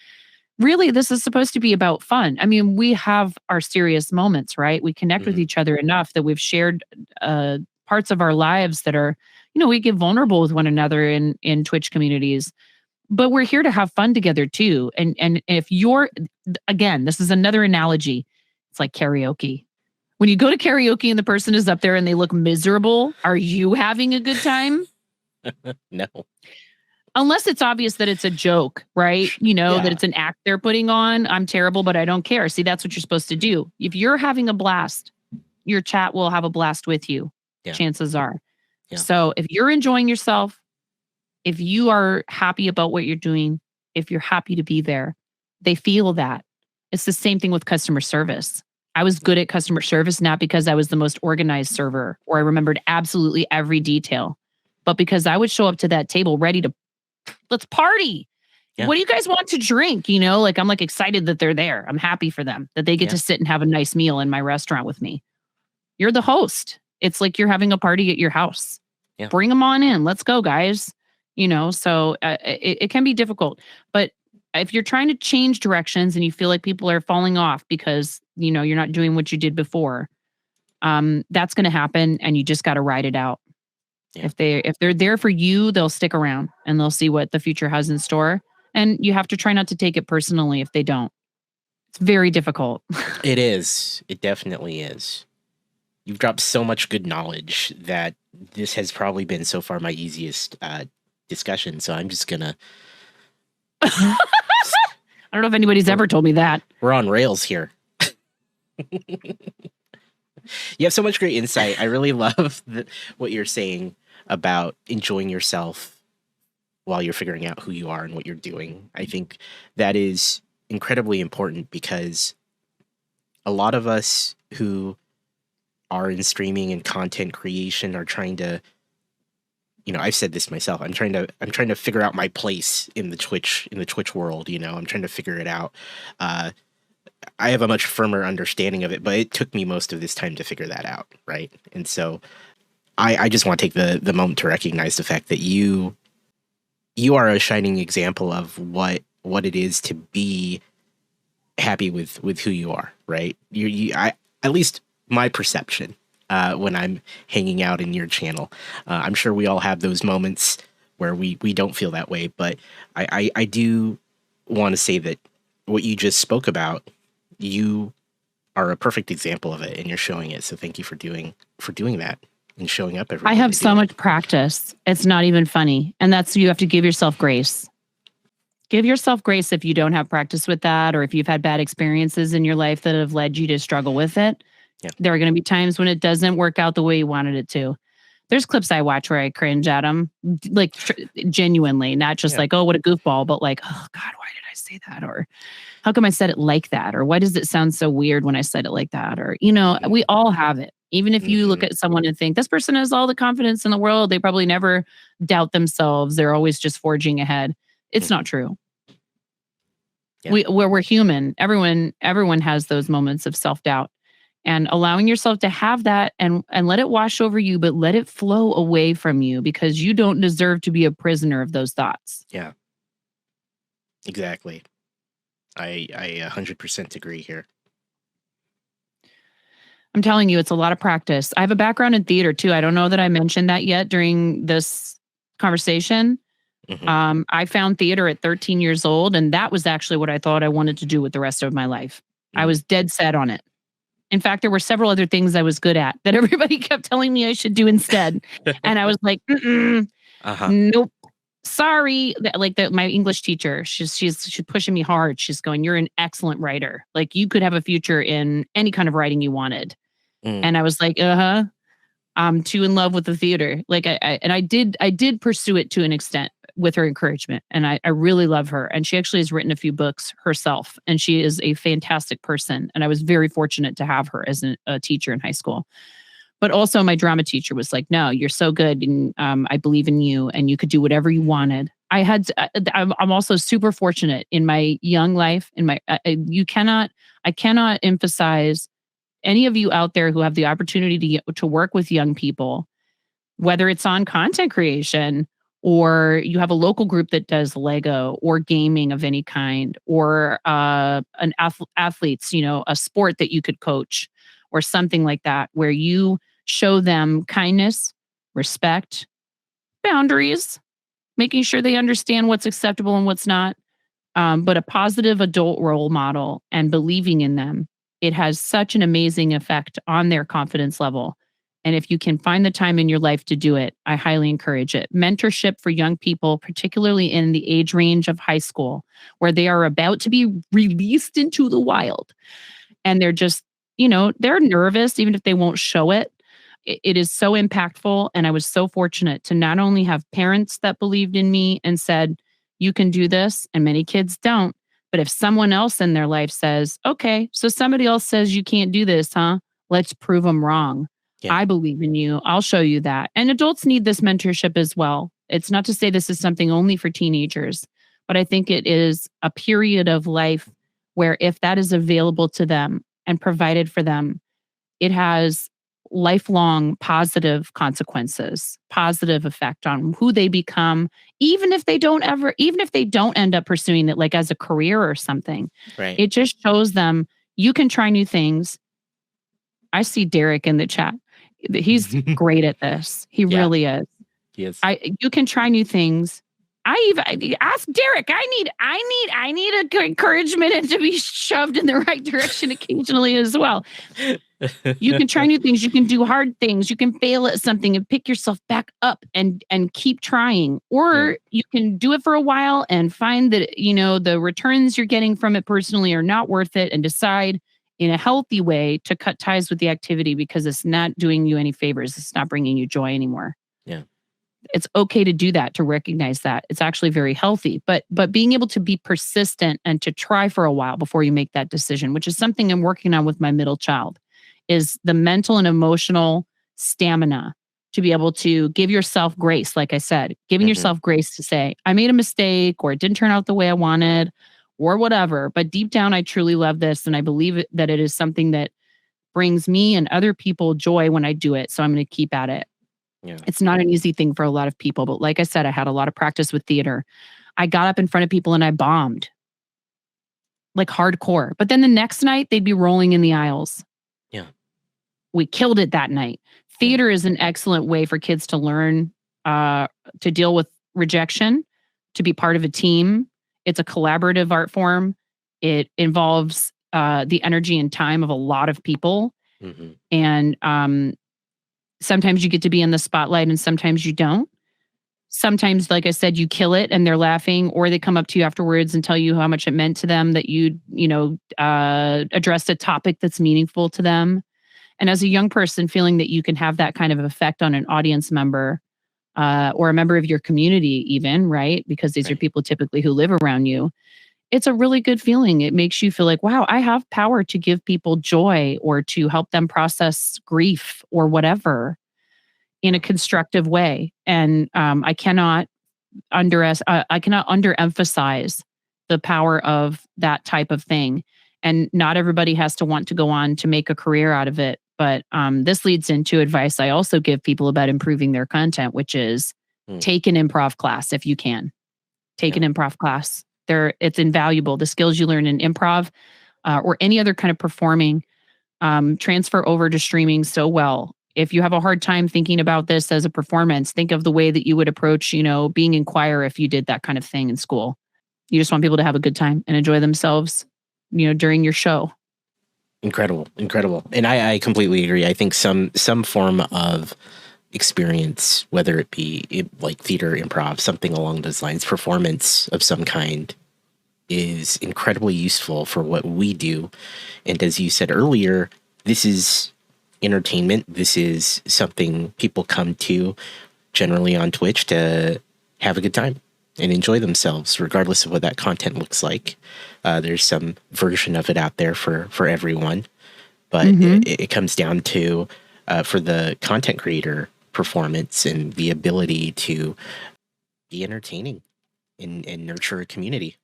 really, this is supposed to be about fun. I mean, we have our serious moments, right? We connect with Mhm. each other enough that we've shared parts of our lives that are, we get vulnerable with one another in Twitch communities. But we're here to have fun together too. And if again, this is another analogy. It's like karaoke. When you go to karaoke and the person is up there and they look miserable, are you having a good time? No. Unless it's obvious that it's a joke, right? That Yeah. it's an act they're putting on. I'm terrible, but I don't care. See, that's what you're supposed to do. If you're having a blast, your chat will have a blast with you. Yeah. Chances are. Yeah. So if you're enjoying yourself, if you are happy about what you're doing, if you're happy to be there, they feel that. It's the same thing with customer service. I was good at customer service, not because I was the most organized server or I remembered absolutely every detail, but because I would show up to that table ready to, let's party. Yeah. What do you guys want to drink? I'm like excited that they're there. I'm happy for them that they get to sit and have a nice meal in my restaurant with me. You're the host. It's like you're having a party at your house. Yeah. Bring them on in. Let's go, guys. So it can be difficult. But if you're trying to change directions and you feel like people are falling off because, you're not doing what you did before, that's going to happen, and you just got to ride it out. Yeah. If they're there for you, they'll stick around and they'll see what the future has in store. And you have to try not to take it personally if they don't. It's very difficult. It is. It definitely is. You've dropped so much good knowledge that this has probably been so far my easiest discussion. So I'm just gonna. I don't know if anybody's ever told me that. We're on rails here. You have so much great insight. I really love what you're saying about enjoying yourself while you're figuring out who you are and what you're doing. I think that is incredibly important because a lot of us who are in streaming and content creation are trying to, I've said this myself. I'm trying to figure out my place in the Twitch world. I'm trying to figure it out. I have a much firmer understanding of it, but it took me most of this time to figure that out, right? And so I just want to take the moment to recognize the fact that you are a shining example of what it is to be happy with who you are, right? At least my perception when I'm hanging out in your channel. I'm sure we all have those moments where we don't feel that way, but I do want to say that what you just spoke about, you are a perfect example of it, and you're showing it. So thank you for doing that and showing up every day. I have so much practice. It's not even funny. And you have to give yourself grace. Give yourself grace if you don't have practice with that, or if you've had bad experiences in your life that have led you to struggle with it. Yeah. There are going to be times when it doesn't work out the way you wanted it to. There's clips I watch where I cringe at them, like genuinely, not just like, oh, what a goofball, but like, oh God, why did I say that? Or how come I said it like that? Or why does it sound so weird when I said it like that? Or, we all have it. Even if you look at someone and think this person has all the confidence in the world, they probably never doubt themselves. They're always just forging ahead. It's not true. Yeah. We're human. Everyone has those moments of self-doubt. And allowing yourself to have that and let it wash over you, but let it flow away from you because you don't deserve to be a prisoner of those thoughts. Yeah. Exactly. I 100% agree here. I'm telling you, it's a lot of practice. I have a background in theater too. I don't know that I mentioned that yet during this conversation. I found theater at 13 years old, and that was actually what I thought I wanted to do with the rest of my life. I was dead set on it. In fact, there were several other things I was good at that everybody kept telling me I should do instead. And I was like, nope. Sorry. My English teacher, she's pushing me hard. She's going, you're an excellent writer. Like you could have a future in any kind of writing you wanted. And I was like, I'm too in love with the theater. Like I did pursue it to an extent with her encouragement. And I really love her. And she actually has written a few books herself. And she is a fantastic person. And I was very fortunate to have her as a teacher in high school. But also my drama teacher was like, no, you're so good. And I believe in you and you could do whatever you wanted. I'm also super fortunate in my young life. I cannot emphasize any of you out there who have the opportunity to work with young people, whether it's on content creation or you have a local group that does Lego or gaming of any kind, or an athletes, a sport that you could coach or something like that, where you show them kindness, respect, boundaries, making sure they understand what's acceptable and what's not, but a positive adult role model and believing in them. It has such an amazing effect on their confidence level. And if you can find the time in your life to do it, I highly encourage it. Mentorship for young people, particularly in the age range of high school, where they are about to be released into the wild. And they're just, they're nervous, even if they won't show it. It is so impactful. And I was so fortunate to not only have parents that believed in me and said, you can do this, and many kids don't. But if someone else in their life says, okay, so somebody else says you can't do this, huh? Let's prove them wrong. Yeah. I believe in you. I'll show you that. And adults need this mentorship as well. It's not to say this is something only for teenagers, but I think it is a period of life where if that is available to them and provided for them, it has lifelong positive consequences, positive effect on who they become, even if they don't end up pursuing it like as a career or something. Right. It just shows them you can try new things. I see Derek in the chat. He's great at this. He really is. He is. You can try new things. I asked Derek, I need a encouragement and to be shoved in the right direction occasionally as well. You can try new things. You can do hard things. You can fail at something and pick yourself back up and keep trying. Or you can do it for a while and find that, the returns you're getting from it personally are not worth it and decide in a healthy way to cut ties with the activity because it's not doing you any favors. It's not bringing you joy anymore. Yeah. It's okay to do that, to recognize that. It's actually very healthy. But being able to be persistent and to try for a while before you make that decision, which is something I'm working on with my middle child, is the mental and emotional stamina to be able to give yourself grace. Like I said, giving yourself grace to say, I made a mistake or it didn't turn out the way I wanted or whatever. But deep down, I truly love this. And I believe that it is something that brings me and other people joy when I do it. So I'm going to keep at it. Yeah. It's not an easy thing for a lot of people. But like I said, I had a lot of practice with theater. I got up in front of people and I bombed like hardcore. But then the next night they'd be rolling in the aisles. Yeah. We killed it that night. Theater is an excellent way for kids to learn to deal with rejection, to be part of a team. It's a collaborative art form. It involves the energy and time of a lot of people. And sometimes you get to be in the spotlight and sometimes you don't. Sometimes, like I said, you kill it and they're laughing, or they come up to you afterwards and tell you how much it meant to them that you addressed a topic that's meaningful to them. And as a young person, feeling that you can have that kind of effect on an audience member or a member of your community, even, right? Because these are Right. people typically who live around you. It's a really good feeling. It makes you feel like, wow, I have power to give people joy or to help them process grief or whatever in a constructive way. And I cannot I cannot underemphasize the power of that type of thing. And not everybody has to want to go on to make a career out of it. But this leads into advice I also give people about improving their content, which is Hmm. take an improv class if you can. Take an improv class. It's invaluable. The skills you learn in improv or any other kind of performing transfer over to streaming so well. If you have a hard time thinking about this as a performance, think of the way that you would approach, being in choir if you did that kind of thing in school. You just want people to have a good time and enjoy themselves, during your show. Incredible. And I completely agree. I think some form of experience, whether it be like theater, improv, something along those lines, performance of some kind, is incredibly useful for what we do. And as you said earlier, this is entertainment. This is something people come to generally on Twitch to have a good time and enjoy themselves, regardless of what that content looks like. There's some version of it out there for everyone, but it comes down to for the content creator, performance and the ability to be entertaining and nurture a community.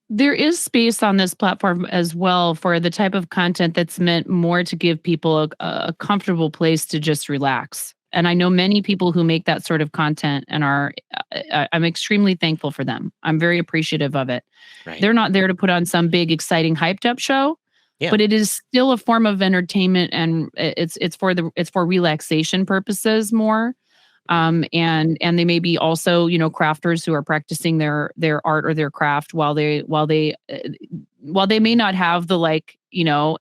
There is space on this platform as well for the type of content that's meant more to give people a comfortable place to just relax. And I know many people who make that sort of content and I'm extremely thankful for them. I'm very appreciative of it. Right. They're not there to put on some big, exciting, hyped up show, but it is still a form of entertainment, and it's for relaxation purposes more. And they may be also, crafters who are practicing their art or their craft while they may not have the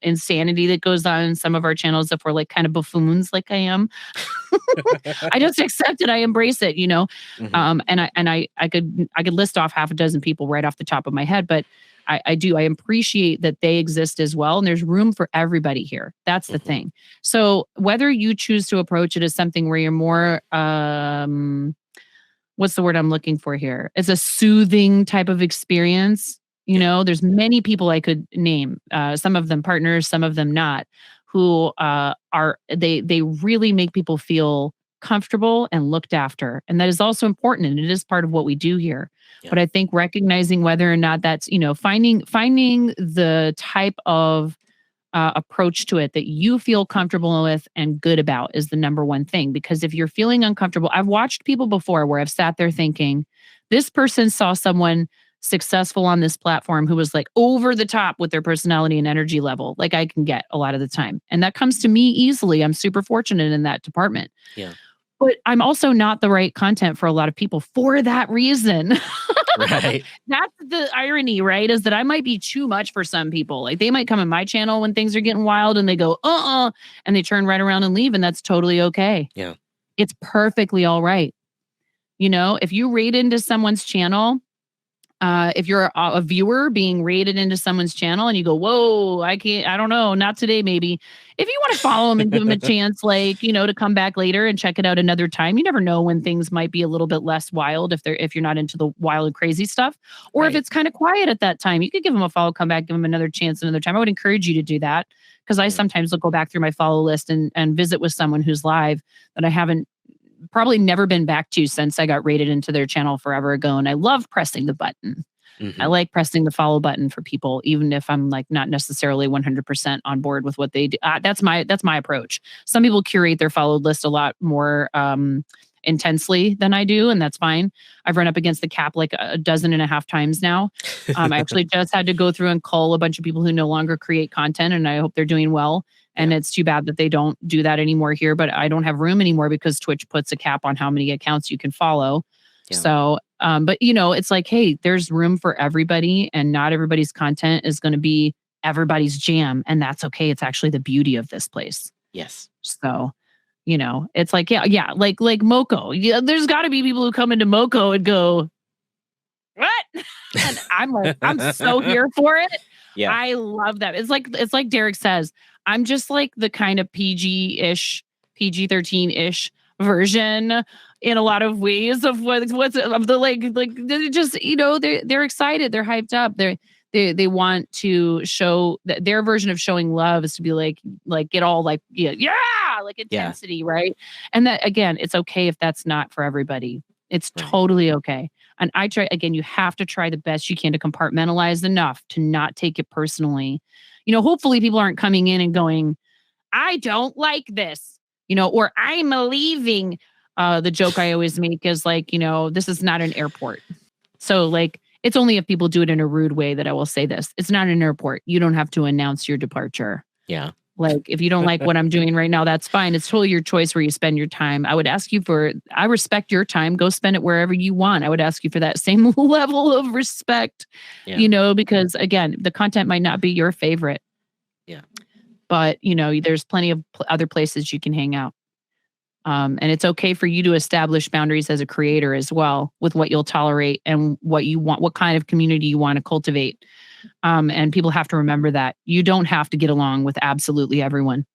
insanity that goes on in some of our channels if we're like kind of buffoons like I am. I just accept it. I embrace it, and I could list off half a dozen people right off the top of my head, but I appreciate that they exist as well. And there's room for everybody here. That's the thing. So whether you choose to approach it as something where you're more, what's the word I'm looking for here? It's a soothing type of experience. There's many people I could name, some of them partners, some of them not, who they really make people feel comfortable and looked after. And that is also important. And it is part of what we do here. Yeah. But I think recognizing whether or not that's, finding the type of approach to it that you feel comfortable with and good about is the number one thing. Because if you're feeling uncomfortable, I've watched people before where I've sat there thinking, this person saw someone successful on this platform who was like over the top with their personality and energy level, like I can get a lot of the time. And that comes to me easily. I'm super fortunate in that department. Yeah. But I'm also not the right content for a lot of people for that reason. Right. That's the irony, right? Is that I might be too much for some people. Like they might come in my channel when things are getting wild and they go, and they turn right around and leave. And that's totally okay. Yeah. It's perfectly all right. If you raid into someone's channel, if you're a viewer being raided into someone's channel and you go, whoa, I don't know, not today, maybe. If you want to follow them and give them a chance, to come back later and check it out another time, you never know when things might be a little bit less wild if you're not into the wild and crazy stuff, or if it's kind of quiet at that time, you could give them a follow, come back, give them another chance another time. I would encourage you to do that because I sometimes will go back through my follow list and visit with someone who's live that I haven't probably never been back to since I got rated into their channel forever ago. And I love pressing the button. I like pressing the follow button for people, even if I'm like not necessarily 100% on board with what they do. That's my approach. Some people curate their followed list a lot more intensely than I do, and that's fine. I've run up against the cap like 12.5 times now. I actually just had to go through and cull a bunch of people who no longer create content, and I hope they're doing well. And it's too bad that they don't do that anymore here, but I don't have room anymore because Twitch puts a cap on how many accounts you can follow. Yeah. So, but it's like, hey, there's room for everybody and not everybody's content is going to be everybody's jam. And that's okay. It's actually the beauty of this place. Yes. So, it's like, yeah. Like Moko. Yeah, there's gotta be people who come into Moko and go, what? And I'm like, I'm so here for it. Yeah. I love that. It's like Derek says, I'm just like the kind of PG-ish, PG-13-ish version in a lot of ways of what's of the like they're just, they're excited, they're hyped up, they want to show that their version of showing love is to be like get all like yeah like intensity, right? And that, again, it's okay if that's not for everybody. It's totally okay. And I try, again, you have to try the best you can to compartmentalize enough to not take it personally. Hopefully people aren't coming in and going, I don't like this, or I'm leaving. The joke I always make is like, this is not an airport. So like, it's only if people do it in a rude way that I will say this. It's not an airport. You don't have to announce your departure. Yeah. Like, if you don't like what I'm doing right now, that's fine. It's totally your choice where you spend your time. I would ask you I respect your time. Go spend it wherever you want. I would ask you for that same level of respect, because again, the content might not be your favorite. Yeah. But, there's plenty of other places you can hang out. And it's okay for you to establish boundaries as a creator as well with what you'll tolerate and what you want, what kind of community you want to cultivate. And people have to remember that you don't have to get along with absolutely everyone.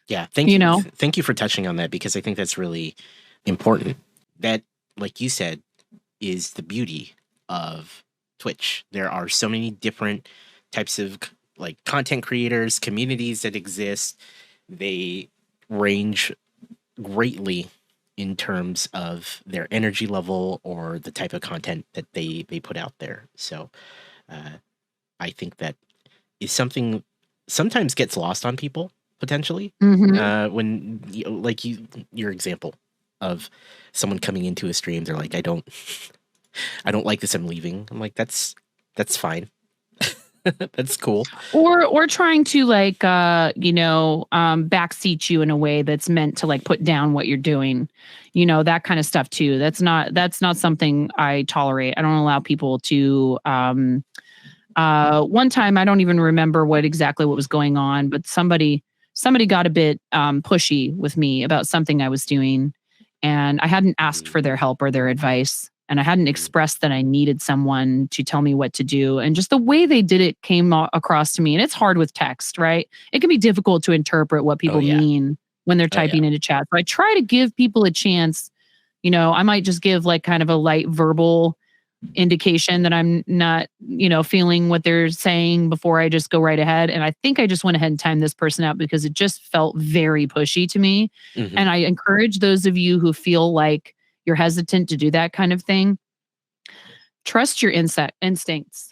Yeah. Thank you. Thank you for touching on that, because I think that's really important. That, like you said, is the beauty of Twitch. There are so many different types of like content creators, communities that exist. They range greatly in terms of their energy level or the type of content that they put out there. So I think that is something sometimes gets lost on people potentially. When like your example of someone coming into a stream, they're like, I don't like this, I'm leaving. I'm like, that's fine. That's cool. Or trying to like backseat you in a way that's meant to like put down what you're doing, that kind of stuff too. That's not something I tolerate. I don't allow people to one time, I don't even remember what was going on, but somebody got a bit pushy with me about something I was doing, and I hadn't asked for their help or their advice. And I hadn't expressed that I needed someone to tell me what to do. And just the way they did it came across to me. And it's hard with text, right? It can be difficult to interpret what people mean when they're typing into chat. So I try to give people a chance. I might just give like kind of a light verbal indication that I'm not, feeling what they're saying before I just go right ahead. And I think I just went ahead and timed this person out because it just felt very pushy to me. And I encourage those of you who feel like you're hesitant to do that kind of thing, trust your instincts.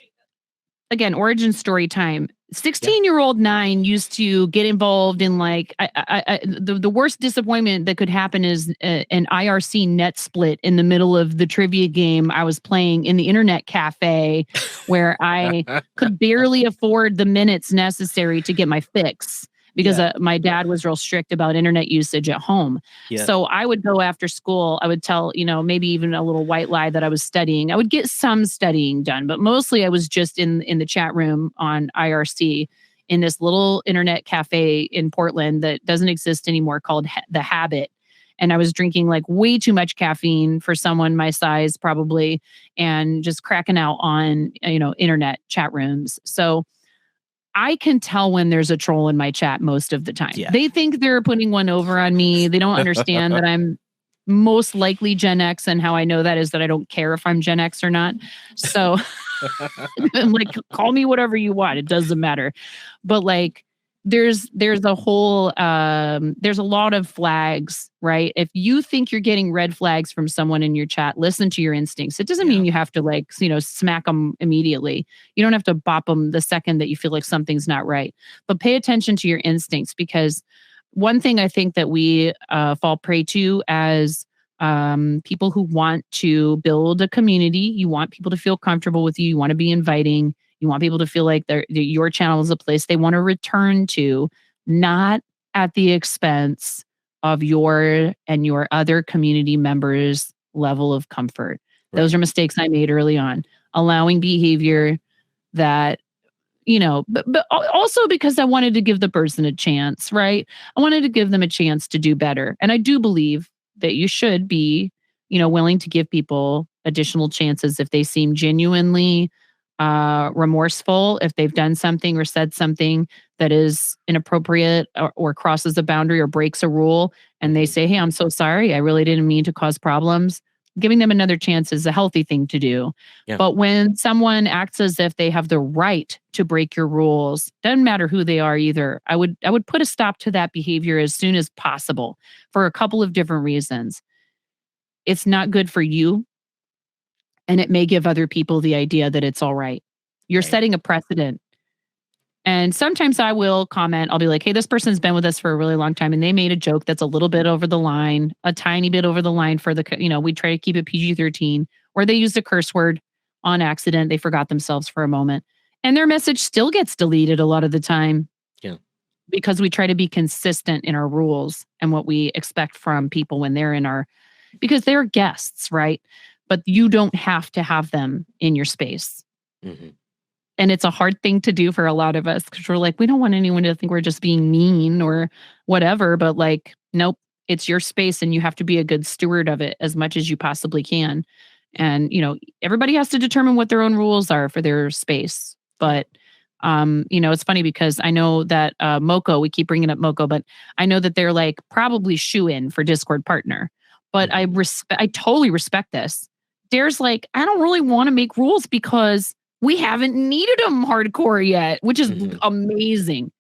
Again, origin story time. 16-year-old Nine used to get involved in like the worst disappointment that could happen is an IRC net split in the middle of the trivia game I was playing in the internet cafe, where I could barely afford the minutes necessary to get my fix. Because my dad was real strict about internet usage at home. Yeah. So I would go after school. I would tell, maybe even a little white lie that I was studying. I would get some studying done, but mostly I was just in the chat room on IRC in this little internet cafe in Portland that doesn't exist anymore called The Habit. And I was drinking like way too much caffeine for someone my size probably, and just cracking out on, internet chat rooms. So I can tell when there's a troll in my chat most of the time. Yeah. They think they're putting one over on me. They don't understand that I'm most likely Gen X, and how I know that is that I don't care if I'm Gen X or not. So I'm like, call me whatever you want. It doesn't matter. But like, there's a whole, there's a lot of flags, right? If you think you're getting red flags from someone in your chat, listen to your instincts. It doesn't mean you have to like, smack them immediately. You don't have to bop them the second that you feel like something's not right, but pay attention to your instincts, because one thing I think that we fall prey to as people who want to build a community, you want people to feel comfortable with you. You want to be inviting. You want people to feel like your channel is a place they want to return to, not at the expense of your and your other community members' level of comfort. Right. Those are mistakes I made early on, allowing behavior that, but also because I wanted to give the person a chance, right? I wanted to give them a chance to do better. And I do believe that you should be, willing to give people additional chances if they seem genuinely remorseful if they've done something or said something that is inappropriate or crosses a boundary or breaks a rule, and they say, "Hey, I'm so sorry. I really didn't mean to cause problems." Giving them another chance is a healthy thing to do. Yeah. But when someone acts as if they have the right to break your rules, doesn't matter who they are either. I would put a stop to that behavior as soon as possible for a couple of different reasons. It's not good for you, and it may give other people the idea that it's all right. You're Right. setting a precedent. And sometimes I will comment, I'll be like, hey, this person's been with us for a really long time and they made a joke that's a little bit over the line, a tiny bit over the line for the, we try to keep it PG-13, or they used a curse word on accident. They forgot themselves for a moment. And their message still gets deleted a lot of the time. Yeah. Because we try to be consistent in our rules and what we expect from people when they're because they're guests, right? But you don't have to have them in your space. Mm-hmm. And it's a hard thing to do for a lot of us because we're like, we don't want anyone to think we're just being mean or whatever. But like, nope, it's your space and you have to be a good steward of it as much as you possibly can. And, everybody has to determine what their own rules are for their space. But, it's funny because I know that Moco, we keep bringing up Moco, but I know that they're like probably shoe in for Discord partner. But I totally respect this. Dare's like, I don't really want to make rules because we haven't needed them hardcore yet, which is amazing.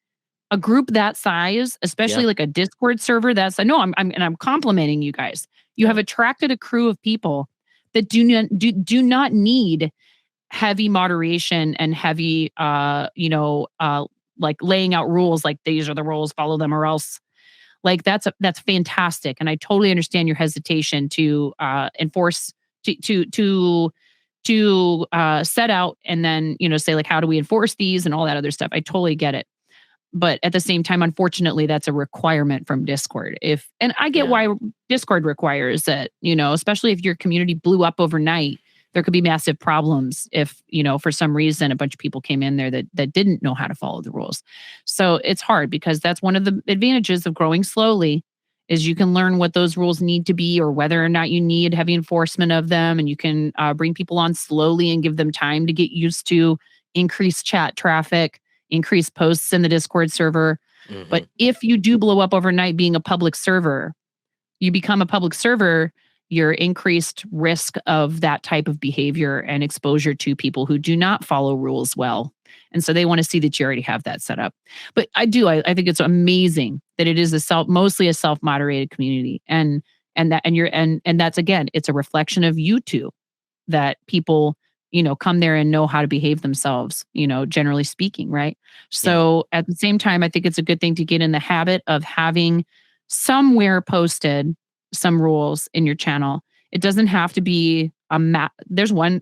A group that size, especially like a Discord server, I'm complimenting you guys. You have attracted a crew of people that do not need heavy moderation and heavy, like laying out rules, like these are the rules, follow them or else. Like that's fantastic, and I totally understand your hesitation to enforce to set out and then, say like, how do we enforce these and all that other stuff. I totally get it. But at the same time, unfortunately, that's a requirement from Discord. And I get why Discord requires it, especially if your community blew up overnight, there could be massive problems if, for some reason, a bunch of people came in there that didn't know how to follow the rules. So it's hard because that's one of the advantages of growing slowly is you can learn what those rules need to be or whether or not you need heavy enforcement of them. And you can bring people on slowly and give them time to get used to increased chat traffic, increase posts in the Discord server. Mm-hmm. But if you do blow up overnight being a public server, you become a public server, your increased risk of that type of behavior and exposure to people who do not follow rules well. And so they want to see that you already have that set up. But I think it's amazing that it is mostly a self-moderated community. And that's, again, it's a reflection of you two that people, come there and know how to behave themselves, generally speaking, right? So at the same time, I think it's a good thing to get in the habit of having somewhere posted some rules in your channel. It doesn't have to be a map. There's one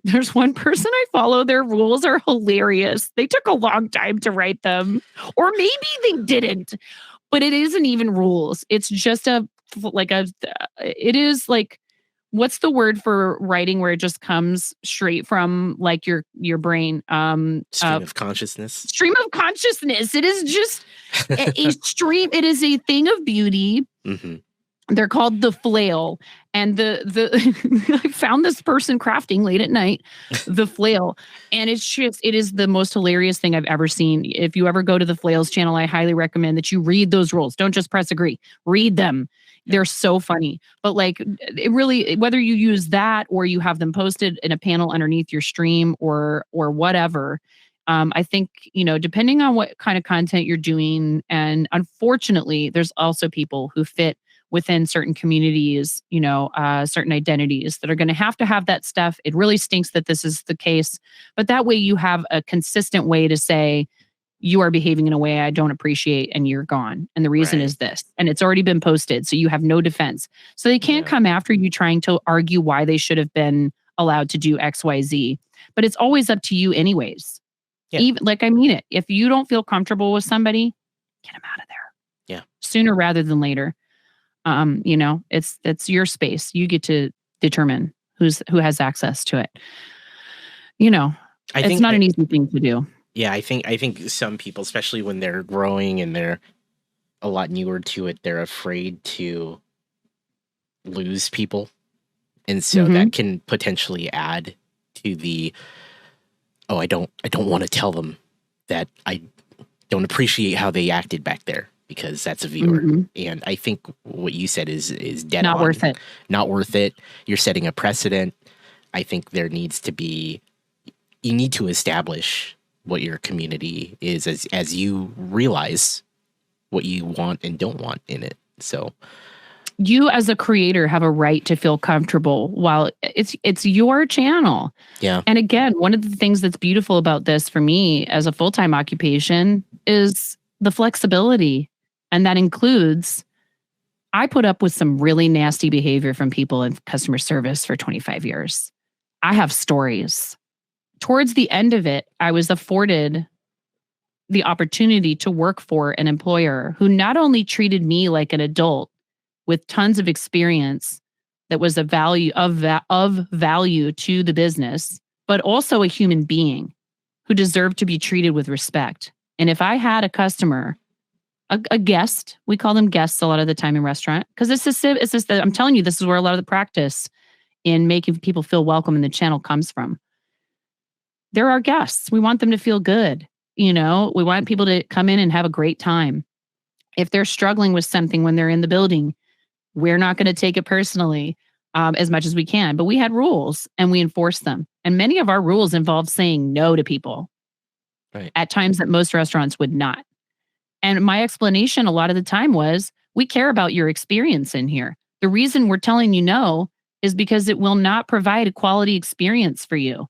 person I follow. Their rules are hilarious. They took a long time to write them, or maybe they didn't, but it isn't even rules. It's just it is like, what's the word for writing where it just comes straight from like your brain? Stream of consciousness. Stream of consciousness. It is just a stream. It is a thing of beauty. Mm-hmm. They're called the flail. And I found this person crafting late at night, the flail. And it is the most hilarious thing I've ever seen. If you ever go to the Flails channel, I highly recommend that you read those rules. Don't just press agree, read them. They're so funny. But like, it really, whether you use that or you have them posted in a panel underneath your stream or whatever, I think, depending on what kind of content you're doing, and unfortunately, there's also people who fit within certain communities, certain identities that are going to have that stuff. It really stinks that this is the case, but that way you have a consistent way to say, you are behaving in a way I don't appreciate and you're gone. And the reason is this, and it's already been posted. So you have no defense. So they can't come after you trying to argue why they should have been allowed to do X, Y, Z, but it's always up to you anyways. Yeah. Even like, I mean it, if you don't feel comfortable with somebody, get them out of there. Yeah. Sooner rather than later. It's your space. You get to determine who has access to it. It's not an easy thing to do. Yeah, I think some people, especially when they're growing and they're a lot newer to it, they're afraid to lose people. And so that can potentially add to the oh, I don't want to tell them that I don't appreciate how they acted back there because that's a viewer. And I think what you said is dead Not on. worth it. Not worth it. You're setting a precedent. I think there needs to be, you need to establish what your community is as you realize what you want and don't want in it. So you as a creator have a right to feel comfortable while it's your channel. yeah. And again, one of the things that's beautiful about this for me as a full-time occupation is the flexibility. And that includes, I put up with some really nasty behavior from people in customer service for 25 years. I have stories. Towards the end of it, I was afforded the opportunity to work for an employer who not only treated me like an adult with tons of experience that was of value to the business, but also a human being who deserved to be treated with respect. And if I had a customer, a guest, we call them guests a lot of the time in restaurant, because I'm telling you, this is where a lot of the practice in making people feel welcome in the channel comes from. They're our guests. We want them to feel good. We want people to come in and have a great time. If they're struggling with something when they're in the building, we're not going to take it personally as much as we can. But we had rules and we enforced them. And many of our rules involve saying no to people at times that most restaurants would not. And my explanation a lot of the time was, we care about your experience in here. The reason we're telling you no is because it will not provide a quality experience for you.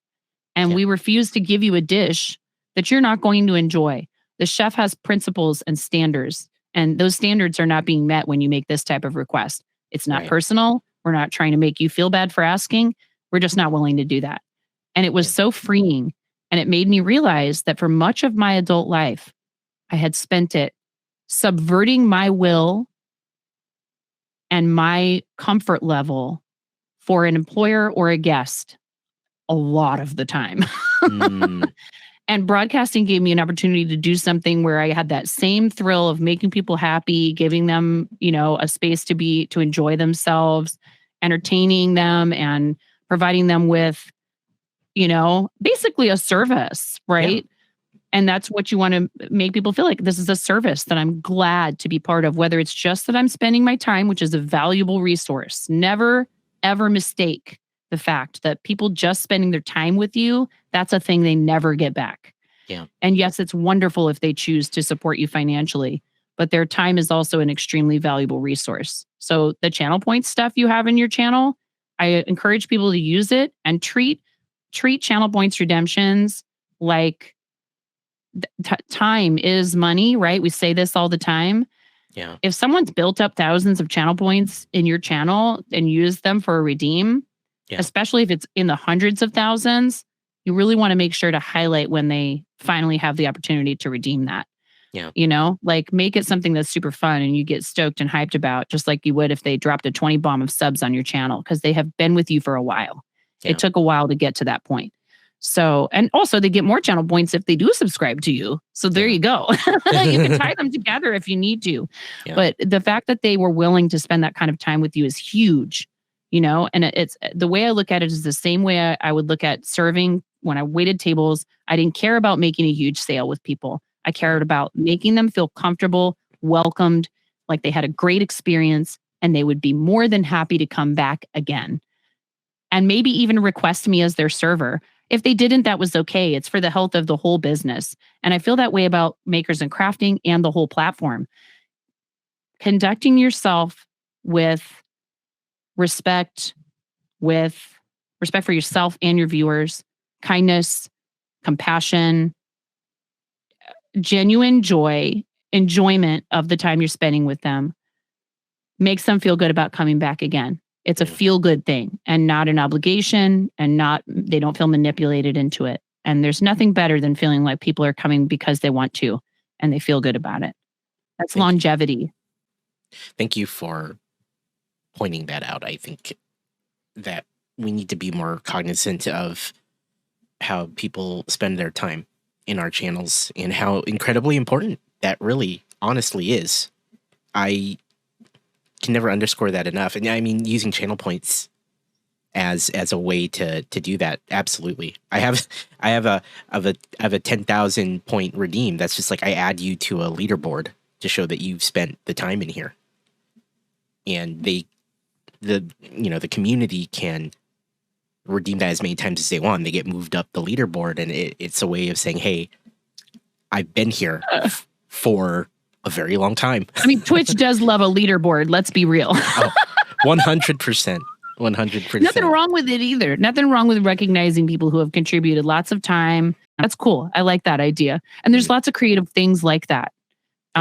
And we refuse to give you a dish that you're not going to enjoy. The chef has principles and standards, and those standards are not being met when you make this type of request. It's not personal. We're not trying to make you feel bad for asking. We're just not willing to do that. And it was so freeing. And it made me realize that for much of my adult life, I had spent it subverting my will and my comfort level for an employer or a guest a lot of the time. And broadcasting gave me an opportunity to do something where I had that same thrill of making people happy, giving them, a space to enjoy themselves, entertaining them, and providing them with, basically a service, right? Yeah. And that's what you want to make people feel like. This is a service that I'm glad to be part of, whether it's just that I'm spending my time, which is a valuable resource. Never, ever mistake the fact that people just spending their time with you, that's a thing they never get back. Yeah. And yes, it's wonderful if they choose to support you financially, but their time is also an extremely valuable resource. So the channel point stuff you have in your channel, I encourage people to use it and treat channel points redemptions like time is money, right? We say this all the time. Yeah. If someone's built up thousands of channel points in your channel and used them for a redeem, especially if it's in the hundreds of thousands, you really want to make sure to highlight when they finally have the opportunity to redeem that. Yeah. Like make it something that's super fun and you get stoked and hyped about, just like you would if they dropped a 20 bomb of subs on your channel, because they have been with you for a while. Yeah. It took a while to get to that point. So, and also they get more channel points if they do subscribe to you. So there you go. You can tie them together if you need to. Yeah. But the fact that they were willing to spend that kind of time with you is huge, and it's the way I look at it is the same way I would look at serving when I waited tables. I didn't care about making a huge sale with people. I cared about making them feel comfortable, welcomed, like they had a great experience, and they would be more than happy to come back again. And maybe even request me as their server. If they didn't, that was okay. It's for the health of the whole business. And I feel that way about Makers and Crafting and the whole platform. Conducting yourself with respect for yourself and your viewers, kindness, compassion, genuine joy, enjoyment of the time you're spending with them makes them feel good about coming back again. It's a feel-good thing and not an obligation, and they don't feel manipulated into it. And there's nothing better than feeling like people are coming because they want to and they feel good about it. That's longevity. Thank you for pointing that out. I think that we need to be more cognizant of how people spend their time in our channels and how incredibly important that really honestly is. I can never underscore that enough. And I mean, using channel points as a way to do that. Absolutely. I have a 10,000 point redeem. That's just like I add you to a leaderboard to show that you've spent the time in here. And the community can redeem that as many times as they want. They get moved up the leaderboard, and it's a way of saying, hey, I've been here for a very long time. I mean, Twitch does love a leaderboard. Let's be real. 100%. 100%. Nothing wrong with it either. Nothing wrong with recognizing people who have contributed lots of time. That's cool. I like that idea. And there's lots of creative things like that.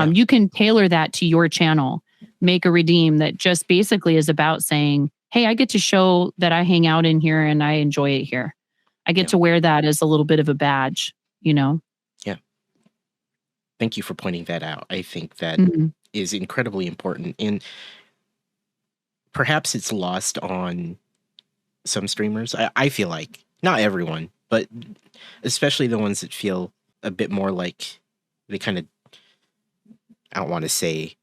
You can tailor that to your channel, make a redeem that just basically is about saying, hey, I get to show that I hang out in here and I enjoy it here. I get to wear that as a little bit of a badge, Yeah. Thank you for pointing that out. I think that is incredibly important. And perhaps it's lost on some streamers. I feel like, not everyone, but especially the ones that feel a bit more like they kind of, I don't want to say,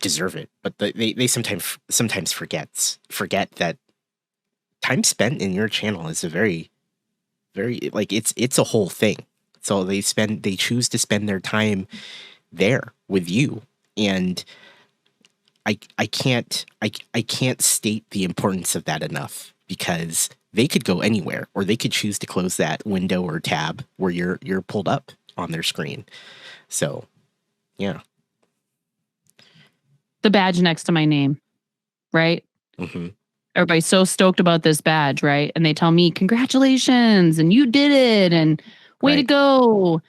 deserve it, but they sometimes forget that time spent in your channel is a very, very, like, it's a whole thing. So they choose to spend their time there with you. And I can't state the importance of that enough, because they could go anywhere, or they could choose to close that window or tab where you're pulled up on their screen. So, yeah. The badge next to my name, right? Mm-hmm. Everybody's so stoked about this badge, right? And they tell me, congratulations, and you did it, and way to go.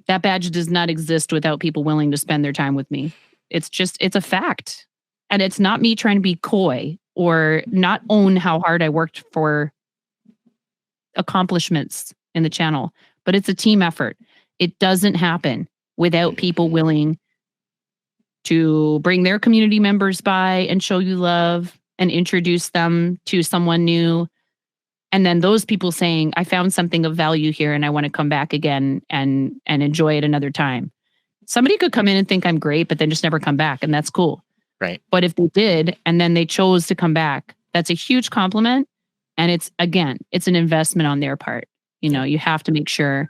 That badge does not exist without people willing to spend their time with me. It's a fact. And it's not me trying to be coy or not own how hard I worked for accomplishments in the channel, but it's a team effort. It doesn't happen without people willing to bring their community members by and show you love and introduce them to someone new. And then those people saying, I found something of value here and I want to come back again and enjoy it another time. Somebody could come in and think I'm great, but then just never come back. And that's cool. Right. But if they did, and then they chose to come back, that's a huge compliment. And it's an investment on their part. You have to make sure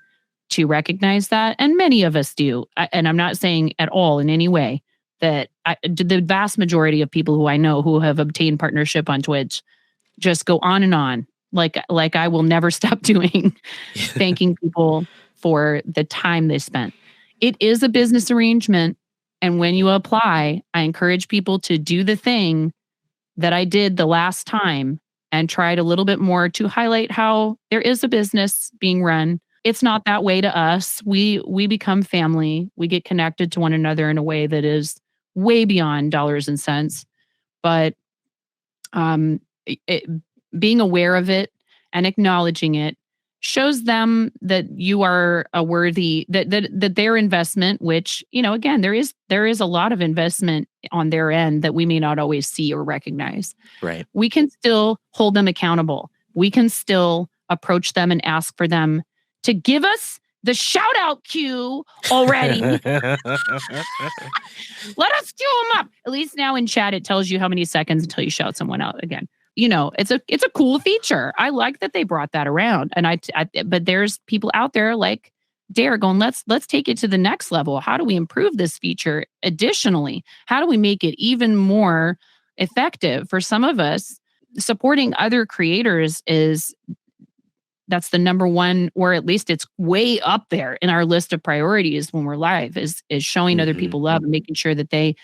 to recognize that. And many of us do. And I'm not saying at all in any way that the vast majority of people who I know who have obtained partnership on Twitch just go on and on. Like I will never stop doing, thanking people for the time they spent. It is a business arrangement. And when you apply, I encourage people to do the thing that I did the last time and tried a little bit more to highlight how there is a business being run. It's not that way to us. We become family. We get connected to one another in a way that is way beyond dollars and cents. But being aware of it and acknowledging it shows them that you are a worthy, that their investment, which, again, there is a lot of investment on their end that we may not always see or recognize. Right. We can still hold them accountable. We can still approach them and ask for them to give us the shout out cue already. Let us cue them up. At least now in chat, it tells you how many seconds until you shout someone out again. It's a cool feature. I like that they brought that around. And but there's people out there like Dare going, let's take it to the next level. How do we improve this feature? Additionally, how do we make it even more effective? For some of us, supporting other creators that's the number one, or at least it's way up there in our list of priorities when we're live, is showing other people love and making sure that they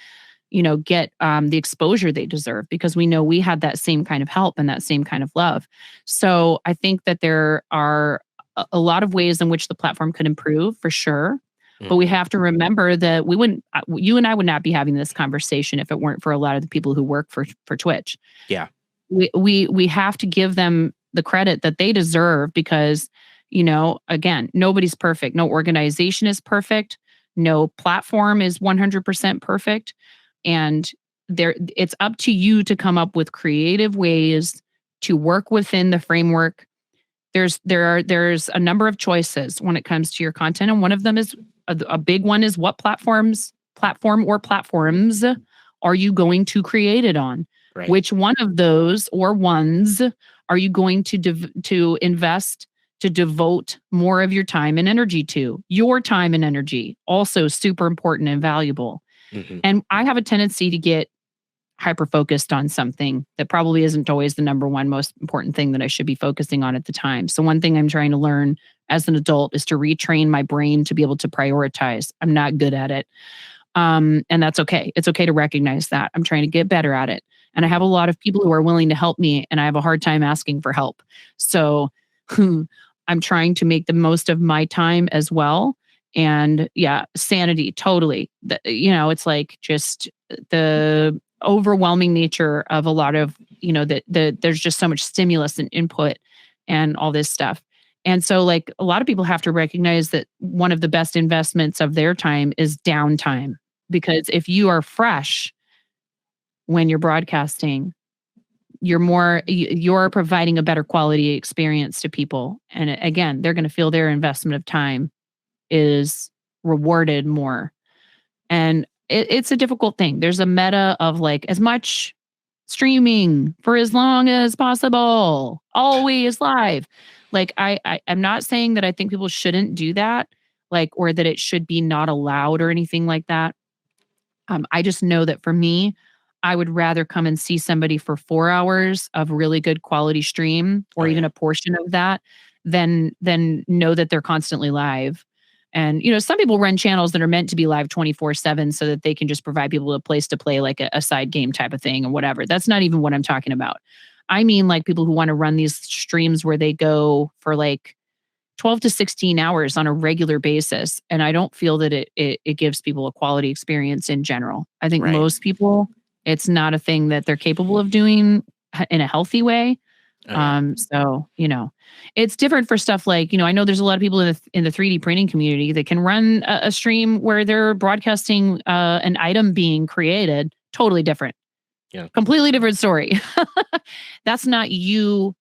get the exposure they deserve, because we know we had that same kind of help and that same kind of love. So I think that there are a lot of ways in which the platform could improve, for sure. But we have to remember that you and I would not be having this conversation if it weren't for a lot of the people who work for Twitch. Yeah. We have to give them the credit that they deserve, because, again, nobody's perfect. No organization is perfect. No platform is 100% perfect. And it's up to you to come up with creative ways to work within the framework. There's a number of choices when it comes to your content, and one of them is a big one is what platform or platforms are you going to create it on? Right. Which one of those or ones are you going to invest to devote more of your time and energy to? Your time and energy, also super important and valuable. Mm-hmm. And I have a tendency to get hyper focused on something that probably isn't always the number one most important thing that I should be focusing on at the time. So one thing I'm trying to learn as an adult is to retrain my brain to be able to prioritize. I'm not good at it. And that's okay. It's okay to recognize that. I'm trying to get better at it. And I have a lot of people who are willing to help me, and I have a hard time asking for help. So I'm trying to make the most of my time as well. And yeah, sanity, totally. It's like just the overwhelming nature of a lot of, there's just so much stimulus and input and all this stuff. And so, like, a lot of people have to recognize that one of the best investments of their time is downtime. Because if you are fresh when you're broadcasting, you're providing a better quality experience to people. And again, they're going to feel their investment of time is rewarded more. And it's a difficult thing. There's a meta of like as much streaming for as long as possible, always live. Like I'm not saying that I think people shouldn't do that, like, or that it should be not allowed or anything like that. I just know that for me, I would rather come and see somebody for 4 hours of really good quality stream, or even a portion of that, than know that they're constantly live. And, some people run channels that are meant to be live 24/7 so that they can just provide people a place to play like a side game type of thing or whatever. That's not even what I'm talking about. I mean, like, people who want to run these streams where they go for like 12 to 16 hours on a regular basis. And I don't feel that it gives people a quality experience in general. I think most people, it's not a thing that they're capable of doing in a healthy way. So, it's different for stuff like, I know there's a lot of people in the 3D printing community that can run a stream where they're broadcasting an item being created. Totally different. Yeah. Completely different story. That's not you,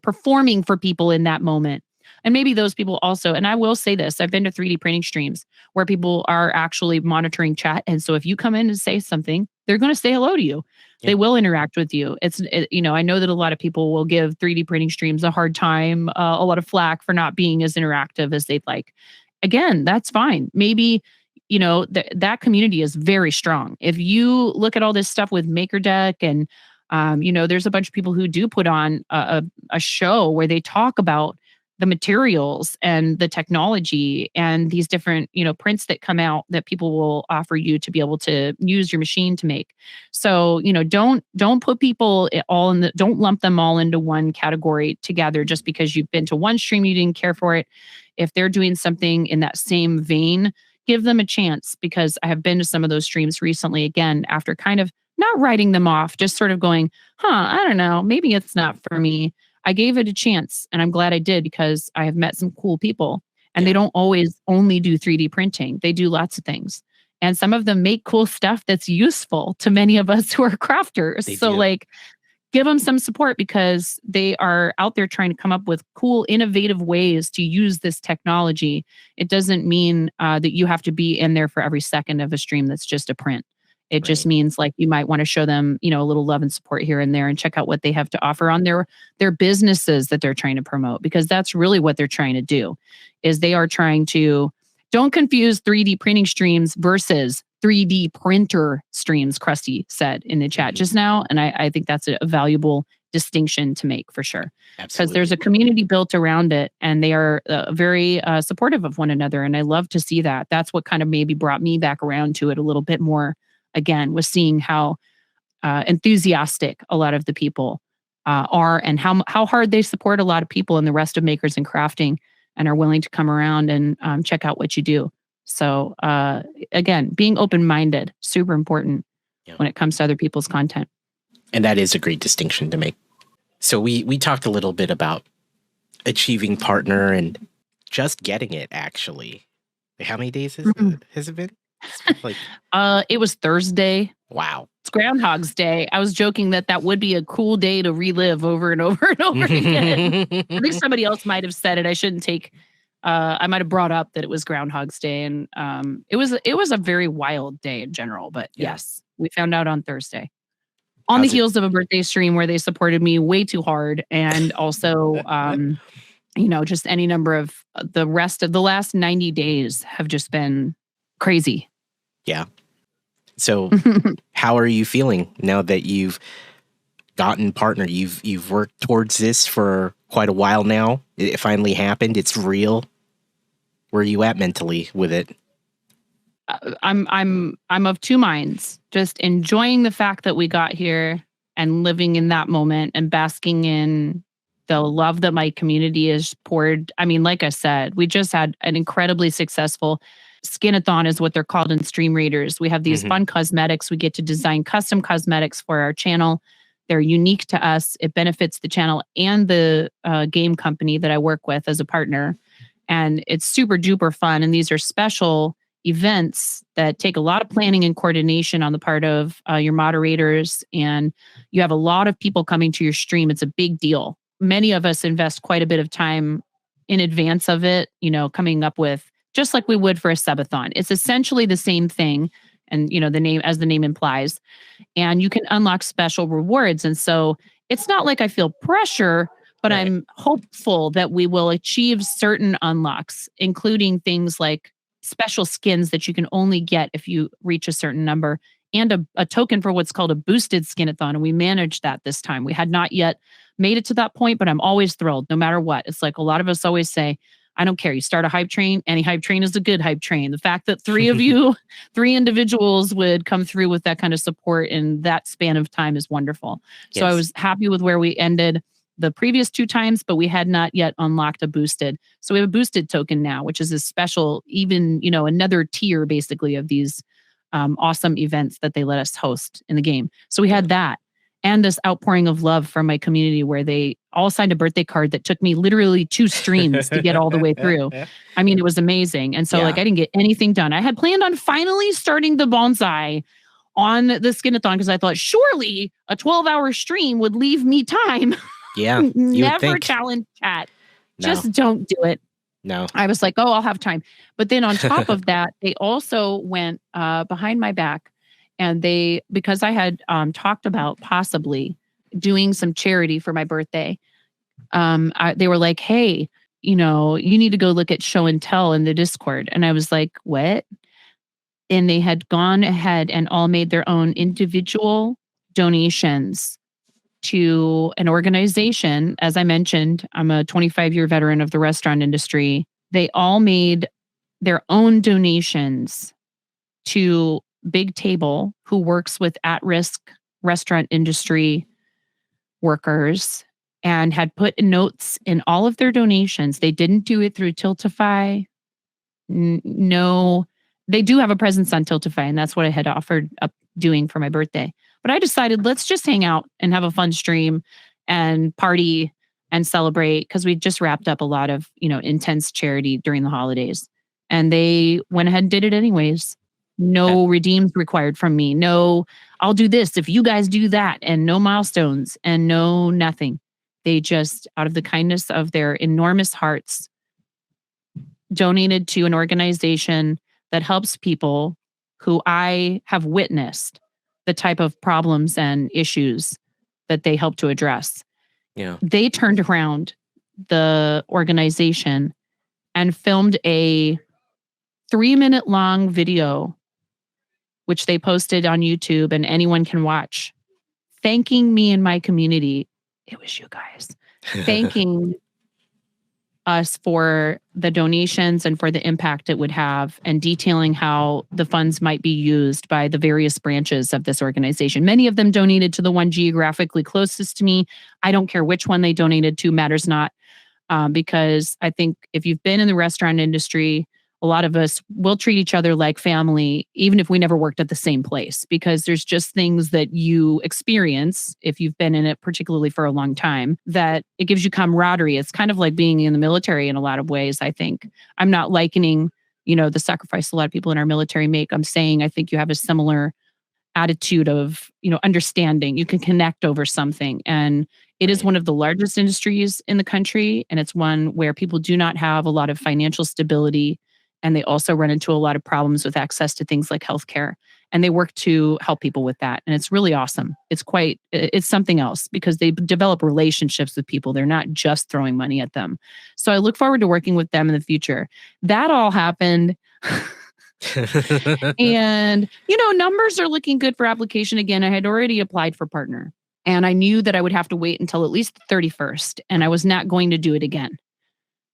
performing for people in that moment. And maybe those people also, and I will say this, I've been to 3D printing streams where people are actually monitoring chat. And so if you come in and say something, they're going to say hello to you. Yeah. They will interact with you. I know that a lot of people will give 3D printing streams a hard time, a lot of flack for not being as interactive as they'd like. Again, that's fine. Maybe, that community is very strong. If you look at all this stuff with MakerDeck and, there's a bunch of people who do put on a show where they talk about the materials and the technology and these different, prints that come out that people will offer you to be able to use your machine to make. So, don't put people don't lump them all into one category together just because you've been to one stream, you didn't care for it. If they're doing something in that same vein, give them a chance, because I have been to some of those streams recently, again, after kind of not writing them off, just sort of going, I don't know, maybe it's not for me. I gave it a chance, and I'm glad I did, because I have met some cool people, and they don't always only do 3D printing. They do lots of things, and some of them make cool stuff that's useful to many of us who are crafters. So like, give them some support, because they are out there trying to come up with cool, innovative ways to use this technology. It doesn't mean that you have to be in there for every second of a stream that's just a print. It just means like you might want to show them, a little love and support here and there, and check out what they have to offer on their businesses that they're trying to promote, because that's really what they're trying to do. Is they are trying to, don't confuse 3D printing streams versus 3D printer streams, Krusty said in the chat just now. And I think that's a valuable distinction to make for sure. Because there's a community built around it, and they are very supportive of one another. And I love to see that. That's what kind of maybe brought me back around to it a little bit more. Again, was seeing how enthusiastic a lot of the people are, and how hard they support a lot of people in the rest of Makers and Crafting, and are willing to come around and check out what you do. So again, being open-minded, super important when it comes to other people's content. And that is a great distinction to make. So we talked a little bit about achieving partner and just getting it, actually. How many days has it been? Like, it was Thursday. Wow. It's Groundhog's Day. I was joking that would be a cool day to relive over and over and over again. I think somebody else might have said it. I shouldn't take. I might have brought up that it was Groundhog's Day, and it was a very wild day in general. But yes, we found out on Thursday. On the How's it? heels of a birthday stream where they supported me way too hard, and also, just any number of the rest of the last 90 days have just been crazy. Yeah. So how are you feeling now that you've gotten partner? You've worked towards this for quite a while now. It finally happened. It's real. Where are you at mentally with it? I'm of two minds. Just enjoying the fact that we got here and living in that moment and basking in the love that my community has poured. I mean, like I said, we just had an incredibly successful Skinathon is what they're called in Stream Raiders. We have these fun cosmetics. We get to design custom cosmetics for our channel. They're unique to us. It benefits the channel and the game company that I work with as a partner. And it's super duper fun. And these are special events that take a lot of planning and coordination on the part of your moderators. And you have a lot of people coming to your stream. It's a big deal. Many of us invest quite a bit of time in advance of it, coming up with, just like we would for a subathon. It's essentially the same thing. And, the name, as the name implies, and you can unlock special rewards. And so it's not like I feel pressure, but Right. I'm hopeful that we will achieve certain unlocks, including things like special skins that you can only get if you reach a certain number, and a token for what's called a boosted skinathon. And we managed that this time. We had not yet made it to that point, but I'm always thrilled no matter what. It's like a lot of us always say, I don't care. You start a hype train, any hype train is a good hype train. The fact that three individuals would come through with that kind of support in that span of time is wonderful. So I was happy with where we ended the previous two times, but we had not yet unlocked a boosted. So we have a boosted token now, which is a special, even, another tier basically of these awesome events that they let us host in the game. So we had that. And this outpouring of love from my community where they all signed a birthday card that took me literally 2 streams to get all the way through. I mean, it was amazing. And so I didn't get anything done. I had planned on finally starting the bonsai on the Skinathon because I thought surely a 12-hour stream would leave me time. Yeah. Never challenge chat. No. Just don't do it. No. I was like, oh, I'll have time. But then on top of that, they also went behind my back. And because I had talked about possibly doing some charity for my birthday, they were like, hey, you need to go look at show and tell in the Discord. And I was like, what? And they had gone ahead and all made their own individual donations to an organization. As I mentioned, I'm a 25-year veteran of the restaurant industry. They all made their own donations to Big Table, who works with at-risk restaurant industry workers, and had put notes in all of their donations. They didn't do it through Tiltify. No, they do have a presence on Tiltify, and that's what I had offered up doing for my birthday. But I decided, let's just hang out and have a fun stream and party and celebrate, because we just wrapped up a lot of, intense charity during the holidays. And they went ahead and did it anyways. No redeems required from me. No, I'll do this if you guys do that, and no milestones and no nothing. They just, out of the kindness of their enormous hearts, donated to an organization that helps people who I have witnessed the type of problems and issues that they help to address. Yeah. They turned around the organization and filmed a 3-minute long video, which they posted on YouTube and anyone can watch, thanking me and my community. It was you guys thanking us for the donations and for the impact it would have, and detailing how the funds might be used by the various branches of this organization. Many of them donated to the one geographically closest to me. I don't care which one they donated to, matters not, because I think if you've been in the restaurant industry, a lot of us will treat each other like family, even if we never worked at the same place, because there's just things that you experience if you've been in it, particularly for a long time, that it gives you camaraderie. It's kind of like being in the military in a lot of ways, I think. I'm not likening, the sacrifice a lot of people in our military make. I'm saying I think you have a similar attitude of, understanding. You can connect over something. And it is one of the largest industries in the country. And it's one where people do not have a lot of financial stability. And they also run into a lot of problems with access to things like healthcare. and they work to help people with that. And it's really awesome. It's something else because they develop relationships with people. They're not just throwing money at them. So I look forward to working with them in the future. That all happened. And, numbers are looking good for application again. I had already applied for partner and I knew that I would have to wait until at least the 31st, and I was not going to do it again.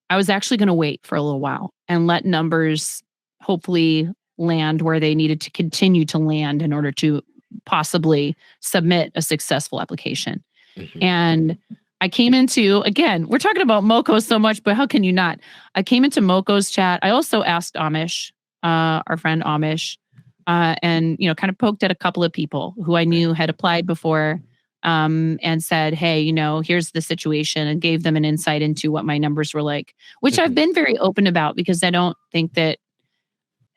I was actually going to wait for a little while and let numbers hopefully land where they needed to continue to land in order to possibly submit a successful application. Mm-hmm. And I came into, again, we're talking about Moco so much, but how can you not? I came into Moco's chat. I also asked Amish, our friend Amish, and, kind of poked at a couple of people who I knew had applied before, and said, hey, here's the situation, and gave them an insight into what my numbers were like, which mm-hmm. I've been very open about because I don't think that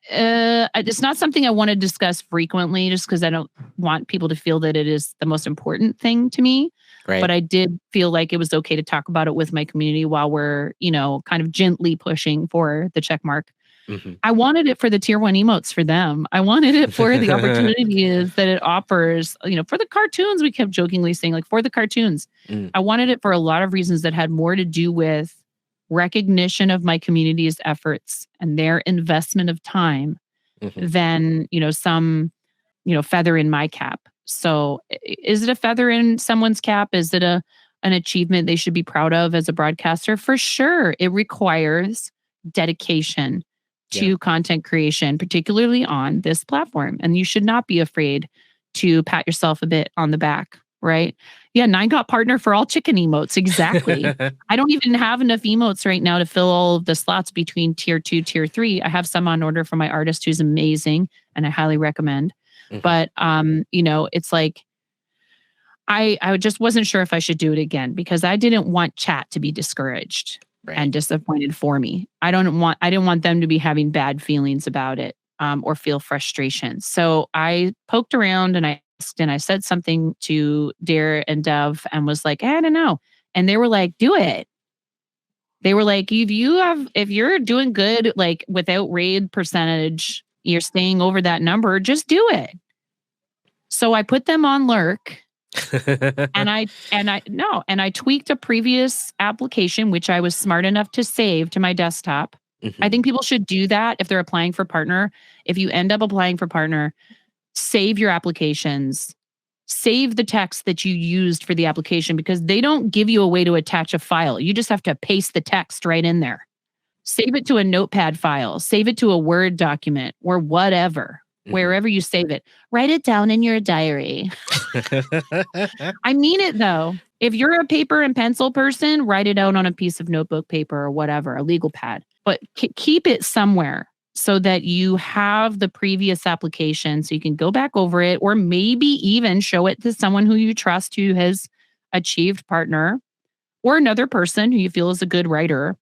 it's not something I want to discuss frequently just because I don't want people to feel that it is the most important thing to me. Right. But I did feel like it was okay to talk about it with my community while we're, kind of gently pushing for the check mark. Mm-hmm. I wanted it for the tier 1 emotes for them. I wanted it for the opportunities that it offers, for the cartoons. We kept jokingly saying, like, for the cartoons. I wanted it for a lot of reasons that had more to do with recognition of my community's efforts and their investment of time mm-hmm. than, some, feather in my cap. So is it a feather in someone's cap? Is it an achievement they should be proud of as a broadcaster? For sure. It requires dedication to content creation, particularly on this platform. And you should not be afraid to pat yourself a bit on the back, right? Yeah, 9 got partner for all chicken emotes. Exactly. I don't even have enough emotes right now to fill all of the slots between tier 2, tier 3. I have some on order for my artist who's amazing and I highly recommend. Mm-hmm. But, it's like, I just wasn't sure if I should do it again because I didn't want chat to be discouraged and disappointed for me. I didn't want them to be having bad feelings about it or feel frustration. So I poked around and I said something to Dare and Dev and was like, I don't know. And they were like, do it. They were like, if you're doing good, like without raid percentage, you're staying over that number, just do it. So I put them on Lurk and I tweaked a previous application, which I was smart enough to save to my desktop. Mm-hmm. I think people should do that if they're applying for partner. If you end up applying for partner, save your applications, save the text that you used for the application because they don't give you a way to attach a file. You just have to paste the text right in there. Save it to a notepad file, save it to a Word document or whatever, wherever you save it. Write it down in your diary. I mean it though. If you're a paper and pencil person, write it out on a piece of notebook paper or whatever, a legal pad, but keep it somewhere so that you have the previous application so you can go back over it or maybe even show it to someone who you trust who has achieved partner or another person who you feel is a good writer.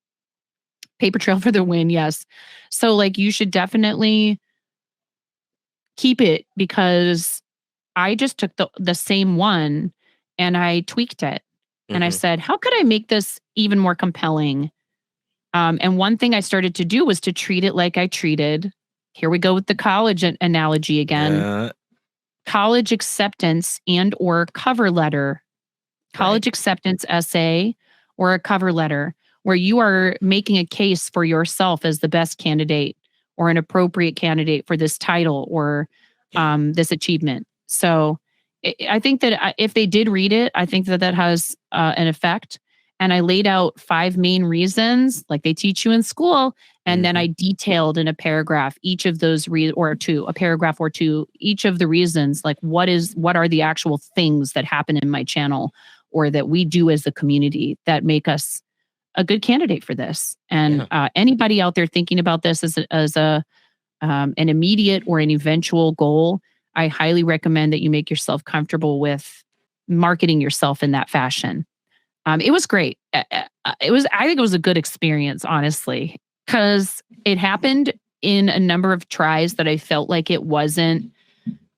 Paper trail for the win, yes. So like you should definitely keep it because I just took the same one and I tweaked it. Mm-hmm. And I said, how could I make this even more compelling? And one thing I started to do was to treat it like I treated, here we go with the college analogy again, college acceptance and or cover letter, college acceptance essay or a cover letter where you are making a case for yourself as the best candidate or an appropriate candidate for this title or this achievement. So I think that if they did read it, I think that has an effect. And I laid out 5 main reasons like they teach you in school. And then I detailed in a paragraph each of those a paragraph or two, each of the reasons, like what are the actual things that happen in my channel or that we do as a community that make us a good candidate for this. And anybody out there thinking about this as an immediate or an eventual goal, I highly recommend that you make yourself comfortable with marketing yourself in that fashion. It was great. I think it was a good experience, honestly, because it happened in a number of tries that I felt like it wasn't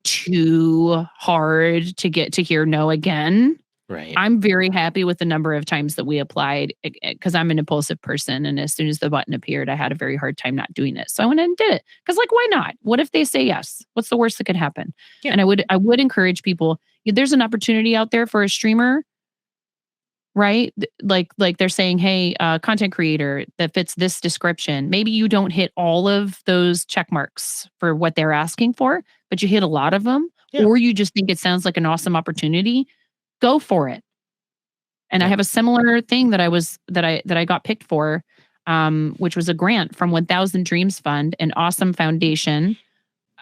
too hard to get to hear no again. Right. I'm very happy with the number of times that we applied because I'm an impulsive person. And as soon as the button appeared, I had a very hard time not doing it. So I went and did it. Because like, why not? What if they say yes? What's the worst that could happen? Yeah. And I would encourage people, there's an opportunity out there for a streamer, right? Like they're saying, hey, content creator that fits this description. Maybe you don't hit all of those check marks for what they're asking for, but you hit a lot of them, Yeah. or you just think it sounds like an awesome opportunity. Go for it. And I have a similar thing that I got picked for, which was a grant from 1000 Dreams Fund, an awesome foundation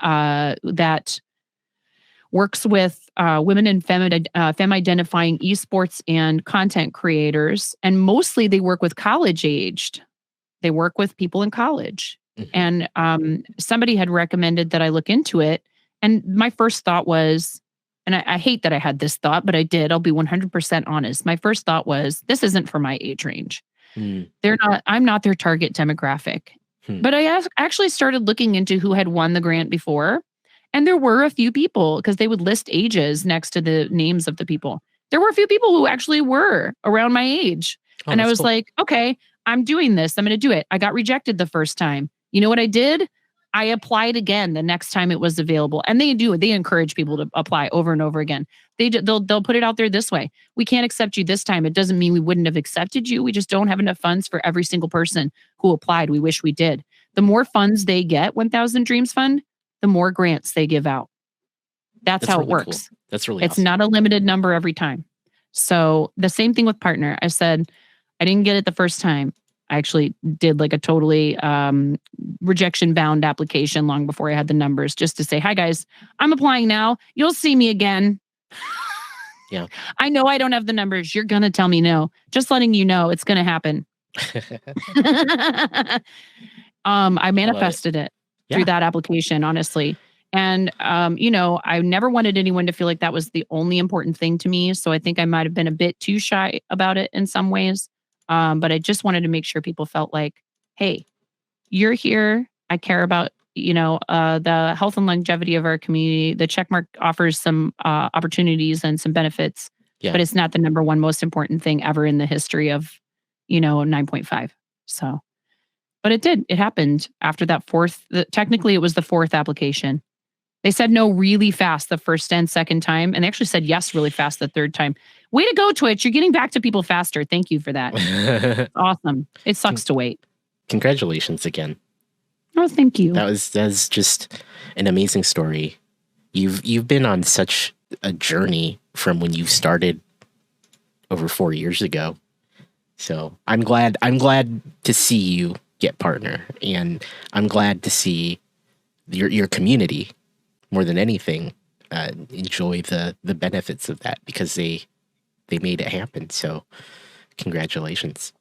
that works with women and femme-identifying esports and content creators. And mostly they work with college-aged. They work with people in college. Mm-hmm. And somebody had recommended that I look into it. And my first thought was, and I hate that I had this thought, but I did. I'll be 100% honest. My first thought was, this isn't for my age range. I'm not their target demographic. But I actually started looking into who had won the grant before. And there were a few people, because they would list ages next to the names of the people. There were a few people who actually were around my age. And I was like, okay, I'm doing this. I'm going to do it. I got rejected the first time. You know what I did? I applied again the next time it was available. And they do it. They encourage people to apply over and over again. They'll put it out there this way. We can't accept you this time. It doesn't mean we wouldn't have accepted you. We just don't have enough funds for every single person who applied. We wish we did. The more funds they get, 1000 Dreams Fund, the more grants they give out. That's how really it works. Cool. That's really It's awesome. not a limited number every time. So the same thing with Partner. I said, I didn't get it the first time. I actually did like a totally rejection bound application long before I had the numbers, just to say, hi guys, I'm applying now. You'll see me again. Yeah. I know I don't have the numbers. You're going to tell me no. Just letting you know it's going to happen. I manifested it through that application, honestly. And, I never wanted anyone to feel like that was the only important thing to me. So I think I might have been a bit too shy about it in some ways. But I just wanted to make sure people felt like, hey, you're here. I care about, the health and longevity of our community. The checkmark offers some opportunities and some benefits, but it's not the number one most important thing ever in the history of, 9.5. So, but it did. It happened after that technically it was the fourth application. They said no really fast the first and second time, and they actually said yes really fast the third time. Way to go, Twitch. You're getting back to people faster. Thank you for that. Awesome. It sucks to wait. Congratulations again. Oh, thank you. That's just an amazing story. You've been on such a journey from when you started over 4 years ago. So I'm glad to see you get Partner, and I'm glad to see your community more than anything enjoy the benefits of that, because they made it happen. So congratulations.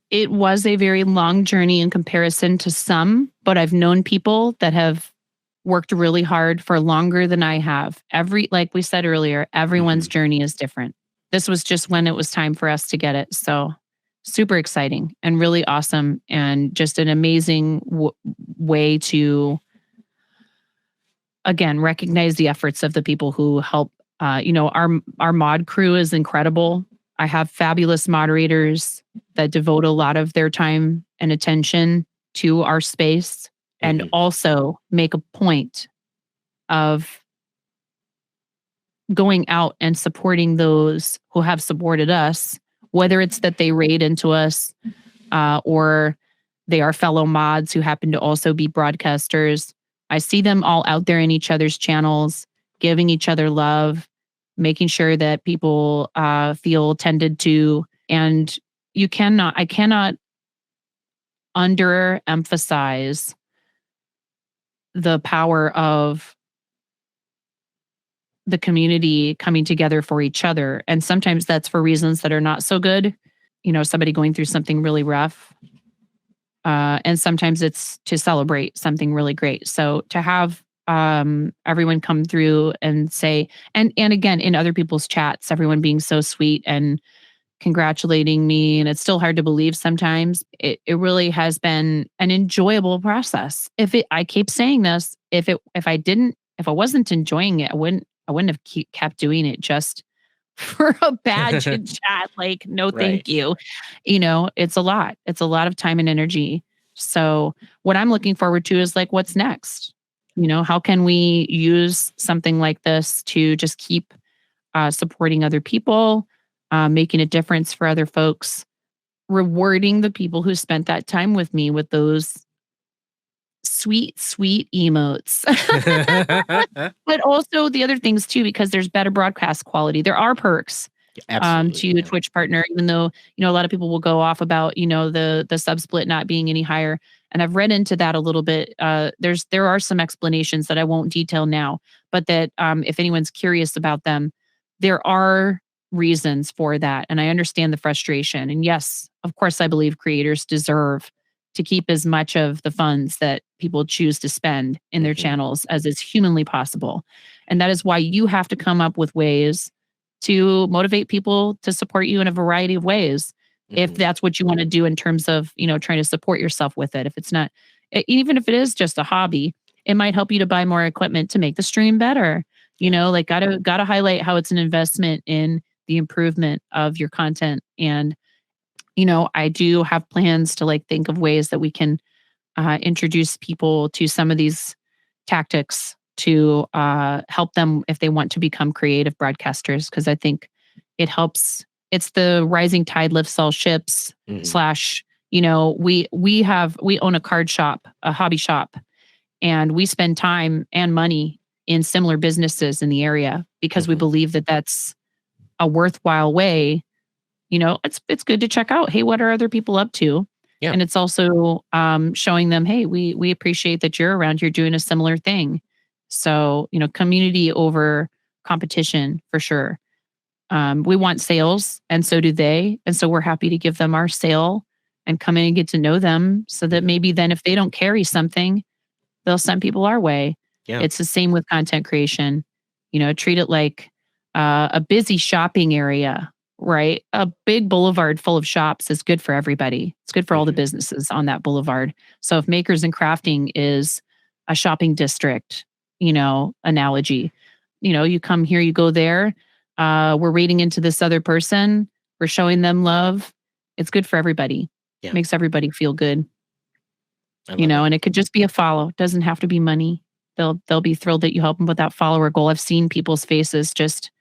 It was a very long journey in comparison to some, but I've known people that have worked really hard for longer than I have. Like we said earlier, everyone's journey is different. This was just when it was time for us to get it. So super exciting and really awesome, and just an amazing way to, again, recognize the efforts of the people who help. Our mod crew is incredible. I have fabulous moderators that devote a lot of their time and attention to our space, and also make a point of going out and supporting those who have supported us, whether it's that they raid into us or they are fellow mods who happen to also be broadcasters. I see them all out there in each other's channels, giving each other love, making sure that people feel tended to. And I cannot underemphasize the power of the community coming together for each other. And sometimes that's for reasons that are not so good. Somebody going through something really rough. And sometimes it's to celebrate something really great. So to have everyone come through and say, and again, in other people's chats, everyone being so sweet and congratulating me. And it's still hard to believe sometimes. It really has been an enjoyable process. I keep saying this, if I wasn't enjoying it, I wouldn't have kept doing it just for a badge and chat. Like, no, Right. thank you. It's a lot. It's a lot of time and energy. So what I'm looking forward to is like, what's next? How can we use something like this to just keep supporting other people, making a difference for other folks, rewarding the people who spent that time with me with those sweet, sweet emotes. But also the other things too, because there's better broadcast quality. There are perks Absolutely. to a Twitch partner, even though, a lot of people will go off about, the sub split not being any higher. And I've read into that a little bit. There are some explanations that I won't detail now, but that if anyone's curious about them, there are reasons for that. And I understand the frustration. And yes, of course, I believe creators deserve to keep as much of the funds that people choose to spend in their channels as is humanly possible. And that is why you have to come up with ways to motivate people to support you in a variety of ways. If that's what you want to do in terms of, trying to support yourself with it. If it's not, even if it is just a hobby, it might help you to buy more equipment to make the stream better. Like gotta highlight how it's an investment in the improvement of your content. And, I do have plans to like think of ways that we can introduce people to some of these tactics to help them if they want to become creative broadcasters. Because I think it helps. It's the rising tide lifts all ships / we own a card shop, a hobby shop, and we spend time and money in similar businesses in the area because we believe that that's a worthwhile way. It's good to check out, hey, what are other people up to? Yeah. And it's also showing them, hey, we appreciate that you're around here doing a similar thing. So, community over competition for sure. We want sales, and so do they. And so we're happy to give them our sale and come in and get to know them so that maybe then if they don't carry something, they'll send people our way. Yeah. It's the same with content creation. Treat it like a busy shopping area, right? A big boulevard full of shops is good for everybody. It's good for all the businesses on that boulevard. So if Makers and Crafting is a shopping district, analogy, you come here, you go there. We're reading into this other person. We're showing them love. It's good for everybody. Yeah. Makes everybody feel good. And it could just be a follow. It doesn't have to be money. They'll be thrilled that you help them with that follower goal. I've seen people's faces just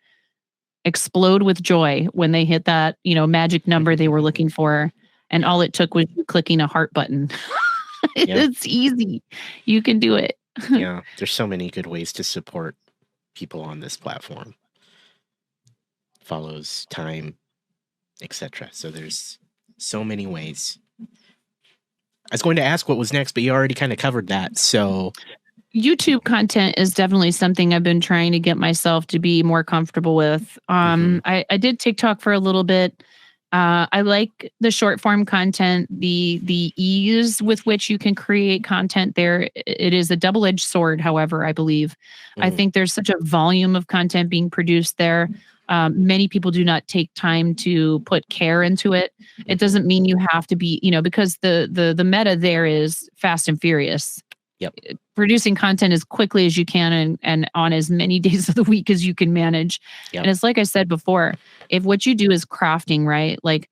explode with joy when they hit that, magic number they were looking for. And all it took was you clicking a heart button. It's easy. You can do it. Yeah. There's so many good ways to support people on this platform. Follows, time, etc. So there's so many ways. I was going to ask what was next, but you already kind of covered that. So YouTube content is definitely something I've been trying to get myself to be more comfortable with. I did TikTok for a little bit. I like the short form content, the ease with which you can create content there. It is a double-edged sword, however, I believe. I think there's such a volume of content being produced there. Many people do not take time to put care into it. It doesn't mean you have to be, because the meta there is fast and furious. Yep. Producing content as quickly as you can and on as many days of the week as you can manage. Yep. And it's like I said before, if what you do is crafting, right? Like,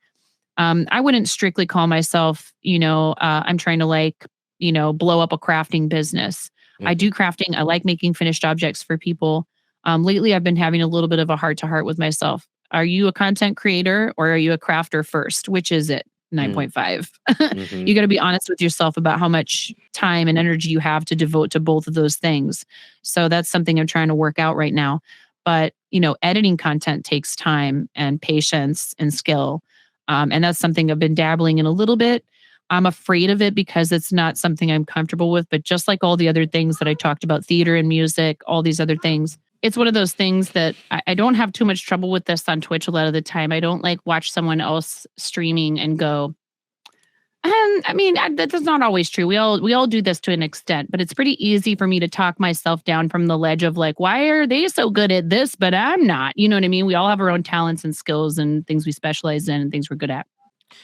I wouldn't strictly call myself, I'm trying to blow up a crafting business. I do crafting. I like making finished objects for people. Lately, I've been having a little bit of a heart-to-heart with myself. Are you a content creator or are you a crafter first? Which is it? 9.5. You got to be honest with yourself about how much time and energy you have to devote to both of those things. So that's something I'm trying to work out right now. But, editing content takes time and patience and skill. And that's something I've been dabbling in a little bit. I'm afraid of it because it's not something I'm comfortable with. But just like all the other things that I talked about, theater and music, all these other things, it's one of those things that I don't have too much trouble with this on Twitch a lot of the time. I don't like watch someone else streaming and go, that's not always true. We all do this to an extent, but it's pretty easy for me to talk myself down from the ledge of like, why are they so good at this, but I'm not? You know what I mean? We all have our own talents and skills and things we specialize in and things we're good at.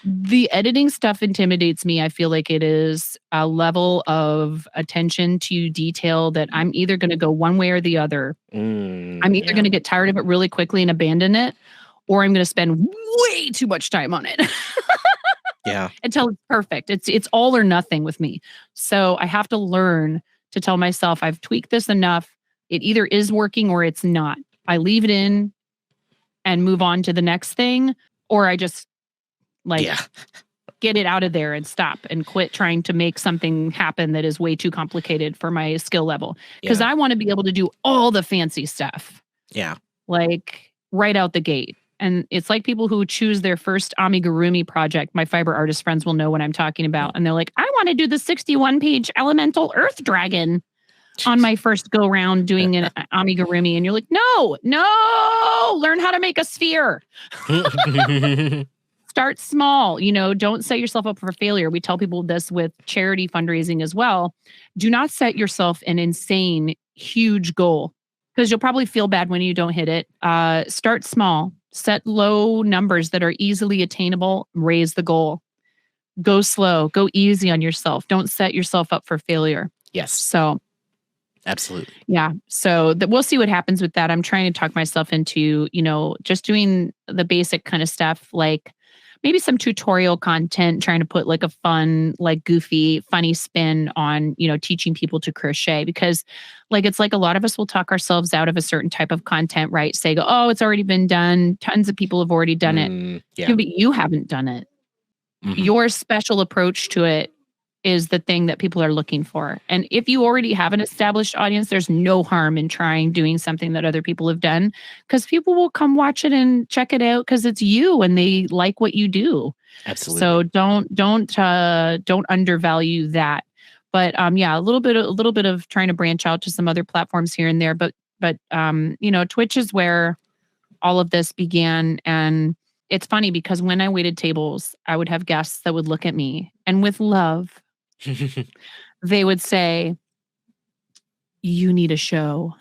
The editing stuff intimidates me. I feel like it is a level of attention to detail that I'm either going to go one way or the other. I'm either going to get tired of it really quickly and abandon it, or I'm going to spend way too much time on it. Yeah. Until it's perfect. It's all or nothing with me. So I have to learn to tell myself I've tweaked this enough. It either is working or it's not. I leave it in and move on to the next thing, or I just get it out of there and stop and quit trying to make something happen that is way too complicated for my skill level. Because I want to be able to do all the fancy stuff. Yeah. Like right out the gate. And it's like people who choose their first amigurumi project. My fiber artist friends will know what I'm talking about. And they're like, I want to do the 61-page elemental earth dragon on my first go round doing an amigurumi. And you're like, no, learn how to make a sphere. Start small, don't set yourself up for failure. We tell people this with charity fundraising as well. Do not set yourself an insane, huge goal because you'll probably feel bad when you don't hit it. Start small. Set low numbers that are easily attainable. Raise the goal. Go slow. Go easy on yourself. Don't set yourself up for failure. Yes. So, absolutely. Yeah. So we'll see what happens with that. I'm trying to talk myself into, just doing the basic kind of stuff, like maybe some tutorial content, trying to put like a fun, like goofy, funny spin on, teaching people to crochet, because it's like a lot of us will talk ourselves out of a certain type of content, right? Say, oh, it's already been done. Tons of people have already done it. Yeah. But you haven't done it. Mm-hmm. Your special approach to it is the thing that people are looking for. And if you already have an established audience, there's no harm in doing something that other people have done, because people will come watch it and check it out because it's you and they like what you do. Absolutely. So don't undervalue that. But a little bit of trying to branch out to some other platforms here and there. But Twitch is where all of this began. And it's funny because when I waited tables, I would have guests that would look at me and with love, they would say, you need a show.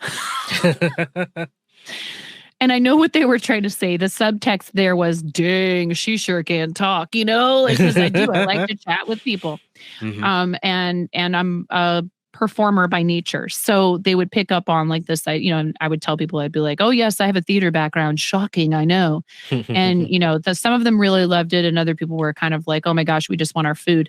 And I know what they were trying to say. The subtext there was, dang, she sure can talk, because I do. I like to chat with people. Mm-hmm. And I'm a performer by nature. So they would pick up on like this, and I would tell people, I'd be like, oh yes, I have a theater background. Shocking, I know. And, some of them really loved it. And other people were kind of like, oh my gosh, we just want our food.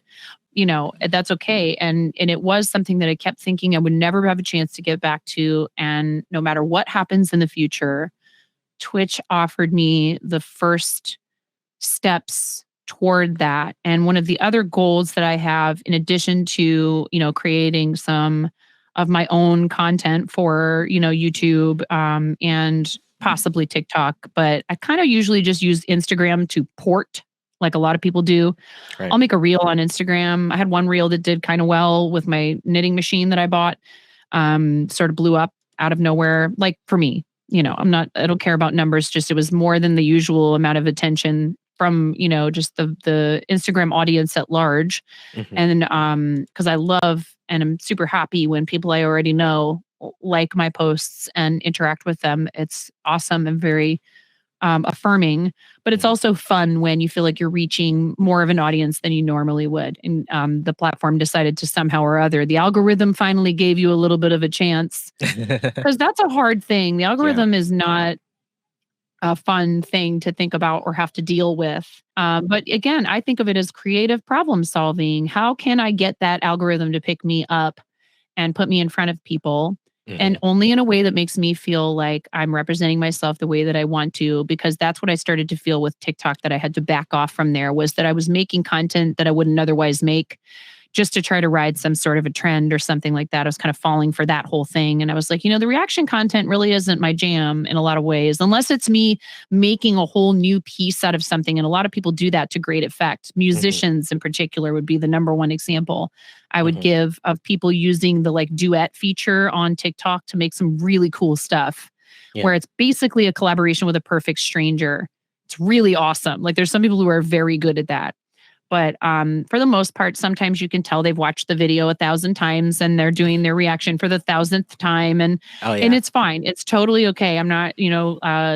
That's okay. And it was something that I kept thinking I would never have a chance to get back to. And no matter what happens in the future, Twitch offered me the first steps toward that. And one of the other goals that I have, in addition to, creating some of my own content for, YouTube and possibly TikTok, but I kind of usually just use Instagram to port, like a lot of people do. Right. I'll make a reel on Instagram. I had one reel that did kind of well with my knitting machine that I bought, sort of blew up out of nowhere. Like for me, I don't care about numbers, just it was more than the usual amount of attention from, just the Instagram audience at large. Mm-hmm. And because I love and I'm super happy when people I already know like my posts and interact with them. It's awesome and very affirming, but it's also fun when you feel like you're reaching more of an audience than you normally would. And the platform decided to somehow or other, the algorithm finally gave you a little bit of a chance, because that's a hard thing. The algorithm is not a fun thing to think about or have to deal with. But again, I think of it as creative problem solving. How can I get that algorithm to pick me up and put me in front of people? Mm-hmm. And only in a way that makes me feel like I'm representing myself the way that I want to, because that's what I started to feel with TikTok, that I had to back off from there, was that I was making content that I wouldn't otherwise make just to try to ride some sort of a trend or something like that. I was kind of falling for that whole thing. And I was like, the reaction content really isn't my jam in a lot of ways, unless it's me making a whole new piece out of something. And a lot of people do that to great effect. Musicians in particular would be the number one example I would give of people using the like duet feature on TikTok to make some really cool stuff, where it's basically a collaboration with a perfect stranger. It's really awesome. Like there's some people who are very good at that. But for the most part, sometimes you can tell they've watched the video 1,000 times and they're doing their reaction for the 1,000th time. And it's fine. It's totally okay. I'm not,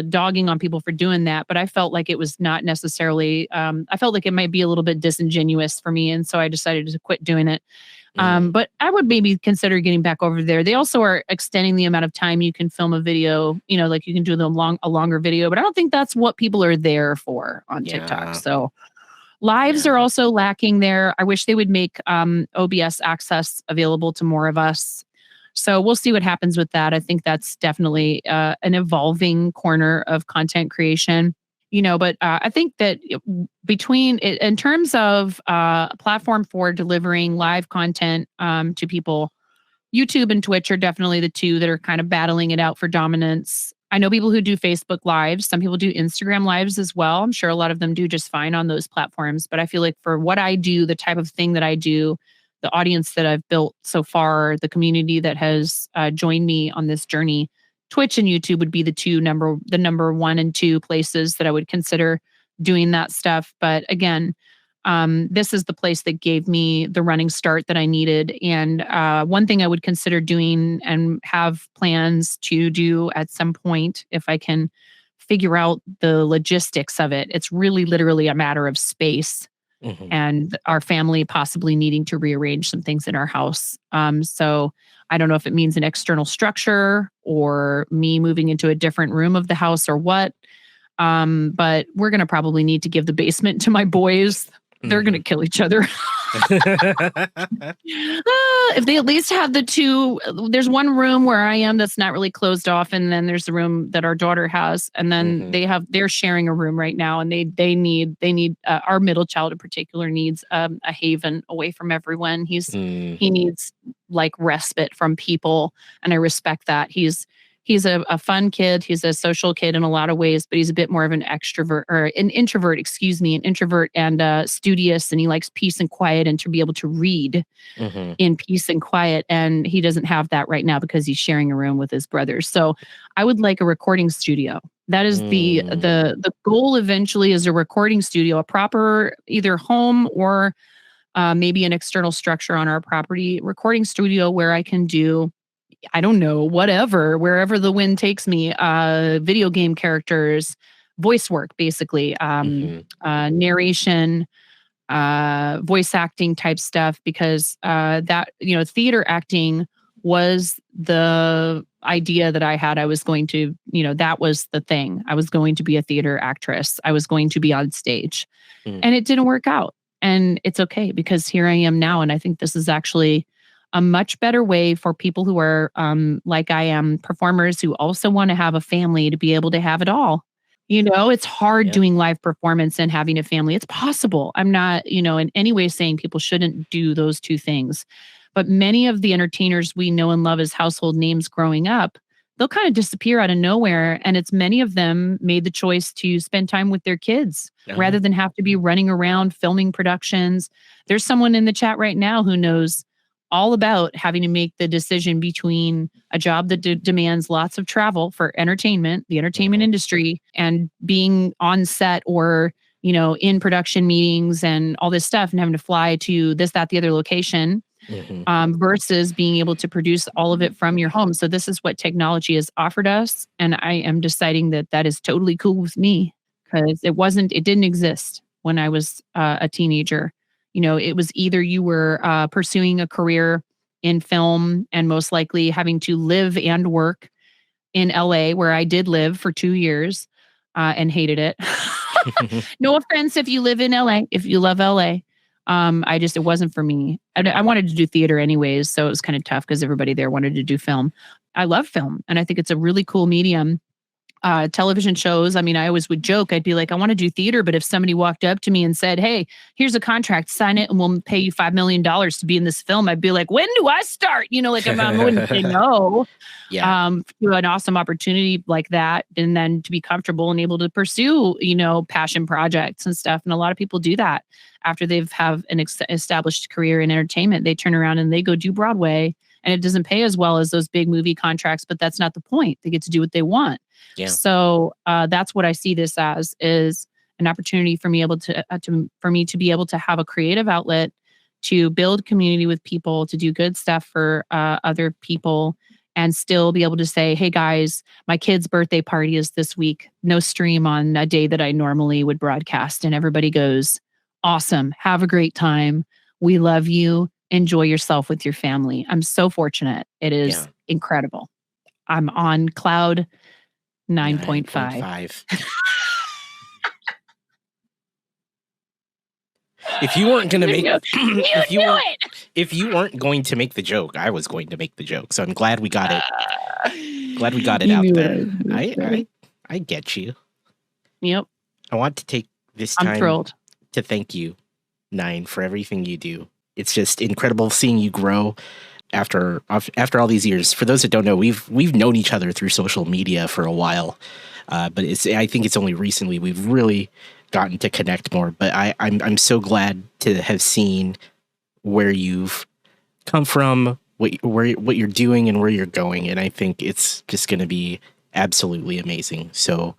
dogging on people for doing that. But I felt like it was not necessarily, I felt like it might be a little bit disingenuous for me. And so I decided to quit doing it. But I would maybe consider getting back over there. They also are extending the amount of time you can film a video, like you can do a longer video, but I don't think that's what people are there for on TikTok. So lives are also lacking there. I wish they would make OBS access available to more of us. So we'll see what happens with that. I think that's definitely an evolving corner of content creation. But I think that in terms of a platform for delivering live content to people, YouTube and Twitch are definitely the two that are kind of battling it out for dominance. I know people who do Facebook Lives. Some people do Instagram Lives as well. I'm sure a lot of them do just fine on those platforms. But I feel like for what I do, the type of thing that I do, the audience that I've built so far, the community that has joined me on this journey, Twitch and YouTube would be the number 1 and 2 places that I would consider doing that stuff. But again, this is the place that gave me the running start that I needed. And one thing I would consider doing and have plans to do at some point, if I can figure out the logistics of it, it's really literally a matter of space and our family possibly needing to rearrange some things in our house. So I don't know if it means an external structure or me moving into a different room of the house or what. But we're going to probably need to give the basement to my boys. They're going to kill each other. If they at least have the two, there's one room where I am that's not really closed off. And then there's the room that our daughter has. And then they're sharing a room right now. And they need our middle child in particular needs a haven away from everyone. He needs like respite from people. And I respect that. He's a fun kid. He's a social kid in a lot of ways, but he's a bit more of an introvert and studious, and he likes peace and quiet and to be able to read in peace and quiet. And he doesn't have that right now because he's sharing a room with his brothers. So I would like a recording studio. That is the goal eventually, is a recording studio, a proper either home or maybe an external structure on our property, recording studio where I can do, I don't know, wherever the wind takes me, video game characters, voice work, basically, narration, voice acting type stuff, because theater acting was the idea that I had. I was going to, that was the thing. I was going to be a theater actress. I was going to be on stage and it didn't work out. And it's okay, because here I am now. And I think this is actually a much better way for people who are, like I am, performers who also want to have a family, to be able to have it all. It's hard doing live performance and having a family. It's possible. I'm not, in any way saying people shouldn't do those two things. But many of the entertainers we know and love as household names growing up, they'll kind of disappear out of nowhere. And it's many of them made the choice to spend time with their kids rather than have to be running around filming productions. There's someone in the chat right now who knows all about having to make the decision between a job that demands lots of travel for entertainment, the entertainment industry, and being on set or, in production meetings and all this stuff and having to fly to this, that, the other location, versus being able to produce all of it from your home. So this is what technology has offered us. And I am deciding that is totally cool with me, because it didn't exist when I was a teenager. It was either you were pursuing a career in film and most likely having to live and work in LA, where I did live for 2 years and hated it. No offense if you live in LA, if you love LA. It wasn't for me. I wanted to do theater anyways, so it was kind of tough because everybody there wanted to do film. I love film, and I think it's a really cool medium. Television shows. I mean, I always would joke. I'd be like, I want to do theater, but if somebody walked up to me and said, "Hey, here's a contract, sign it, and we'll pay you $5 million to be in this film," I'd be like, "When do I start?" I wouldn't say no. To an awesome opportunity like that, and then to be comfortable and able to pursue, passion projects and stuff. And a lot of people do that after they've have an established career in entertainment. They turn around and they go do Broadway, and it doesn't pay as well as those big movie contracts, but that's not the point. They get to do what they want. Yeah. So that's what I see this as, is an opportunity for me to be able to have a creative outlet, to build community with people, to do good stuff for other people, and still be able to say, "Hey guys, my kid's birthday party is this week. No stream on a day that I normally would broadcast." And everybody goes, "Awesome. Have a great time. We love you. enjoy yourself with your family. I'm so fortunate. It is Yeah. incredible. I'm on cloud 9.5. 9.5. If you weren't going to make if you weren't going to make the joke, I was going to make the joke. So I'm glad we got it. Glad we got it out there. I get you. Yep. I want to take this I'm time thrilled to thank you, Nine, for everything you do. It's just incredible seeing you grow after all these years. For those that don't know, we've known each other through social media for a while, but I think it's only recently we've really gotten to connect more. But I'm so glad to have seen where you've come from, what you're doing, and where you're going. And I think it's just going to be absolutely amazing. So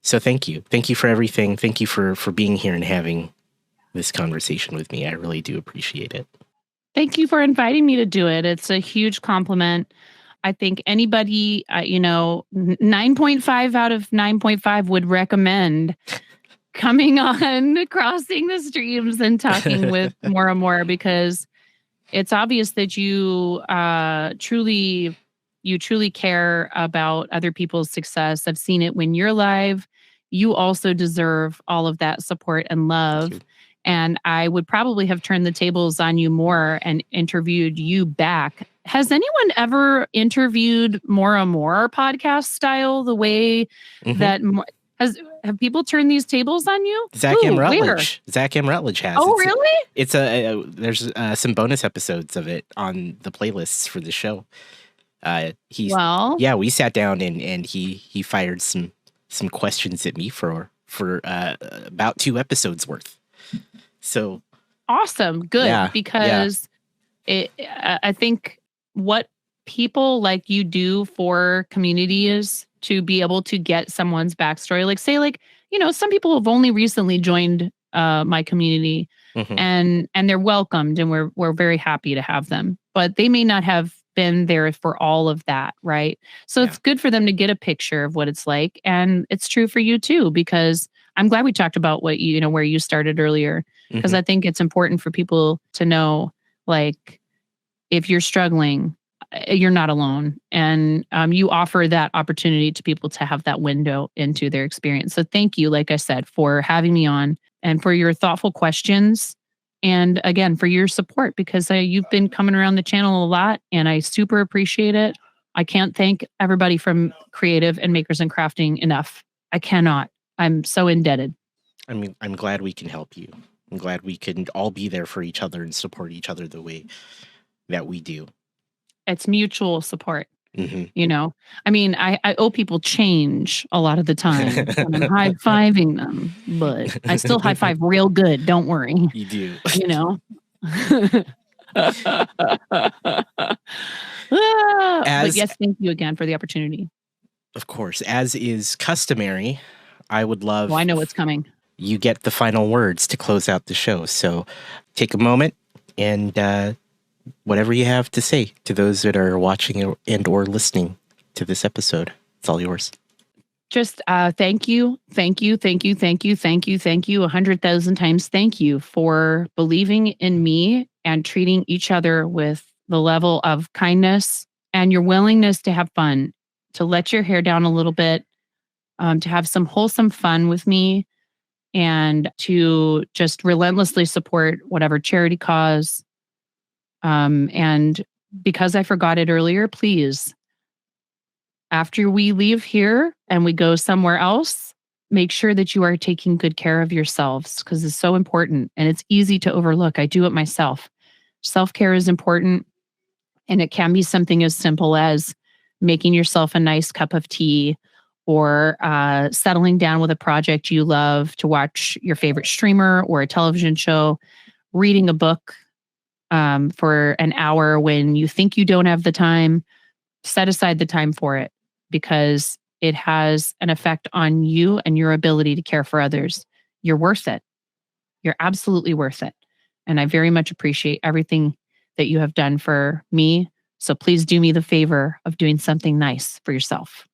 thank you for everything. Thank you for being here and having this conversation with me. I really do appreciate it. Thank you for inviting me to do it. It's a huge compliment. I think anybody, 9.5 out of 9.5 would recommend coming on Crossing the Streams and talking with Mora Mora, because it's obvious that you truly care about other people's success. I've seen it when you're live. You also deserve all of that support and love. And I would probably have turned the tables on you more and interviewed you back. Has anyone ever interviewed Mora Mora podcast style the way that have people turned these tables on you? Zach M. Rutledge. Zach M. Rutledge has. Oh, really? It's there's some bonus episodes of it on the playlists for the show. We sat down and he fired some questions at me for about 2 episodes worth. So awesome. Good. Because I think what people like you do for community is to be able to get someone's backstory. Like say, some people have only recently joined my community and they're welcomed and we're very happy to have them, but they may not have been there for all of that. Right. So it's good for them to get a picture of what it's like. And it's true for you too, because I'm glad we talked about what where you started earlier, because I think it's important for people to know, like, if you're struggling, you're not alone. And you offer that opportunity to people to have that window into their experience. So thank you, like I said, for having me on and for your thoughtful questions. And again, for your support, because you've been coming around the channel a lot and I super appreciate it. I can't thank everybody from Creative and Makers and Crafting enough. I cannot. I'm so indebted. I mean, I'm glad we can help you. I'm glad we can all be there for each other and support each other the way that we do. It's mutual support. I mean, I owe people change a lot of the time and I'm high-fiving them, but I still high-five real good. Don't worry. You do. But yes, thank you again for the opportunity. Of course, as is customary, I would love... I know what's coming. You get the final words to close out the show. So take a moment and whatever you have to say to those that are watching and or listening to this episode. It's all yours. Just thank you, 100,000 times thank you for believing in me and treating each other with the level of kindness and your willingness to have fun, to let your hair down a little bit, to have some wholesome fun with me, and to just relentlessly support whatever charity cause. And because I forgot it earlier, please, after we leave here and we go somewhere else, make sure that you are taking good care of yourselves, because it's so important and it's easy to overlook. I do it myself. Self-care is important, and it can be something as simple as making yourself a nice cup of tea, or settling down with a project you love to watch your favorite streamer or a television show, reading a book for an hour when you think you don't have the time. Set aside the time for it, because it has an effect on you and your ability to care for others. You're worth it. You're absolutely worth it. And I very much appreciate everything that you have done for me. So please do me the favor of doing something nice for yourself.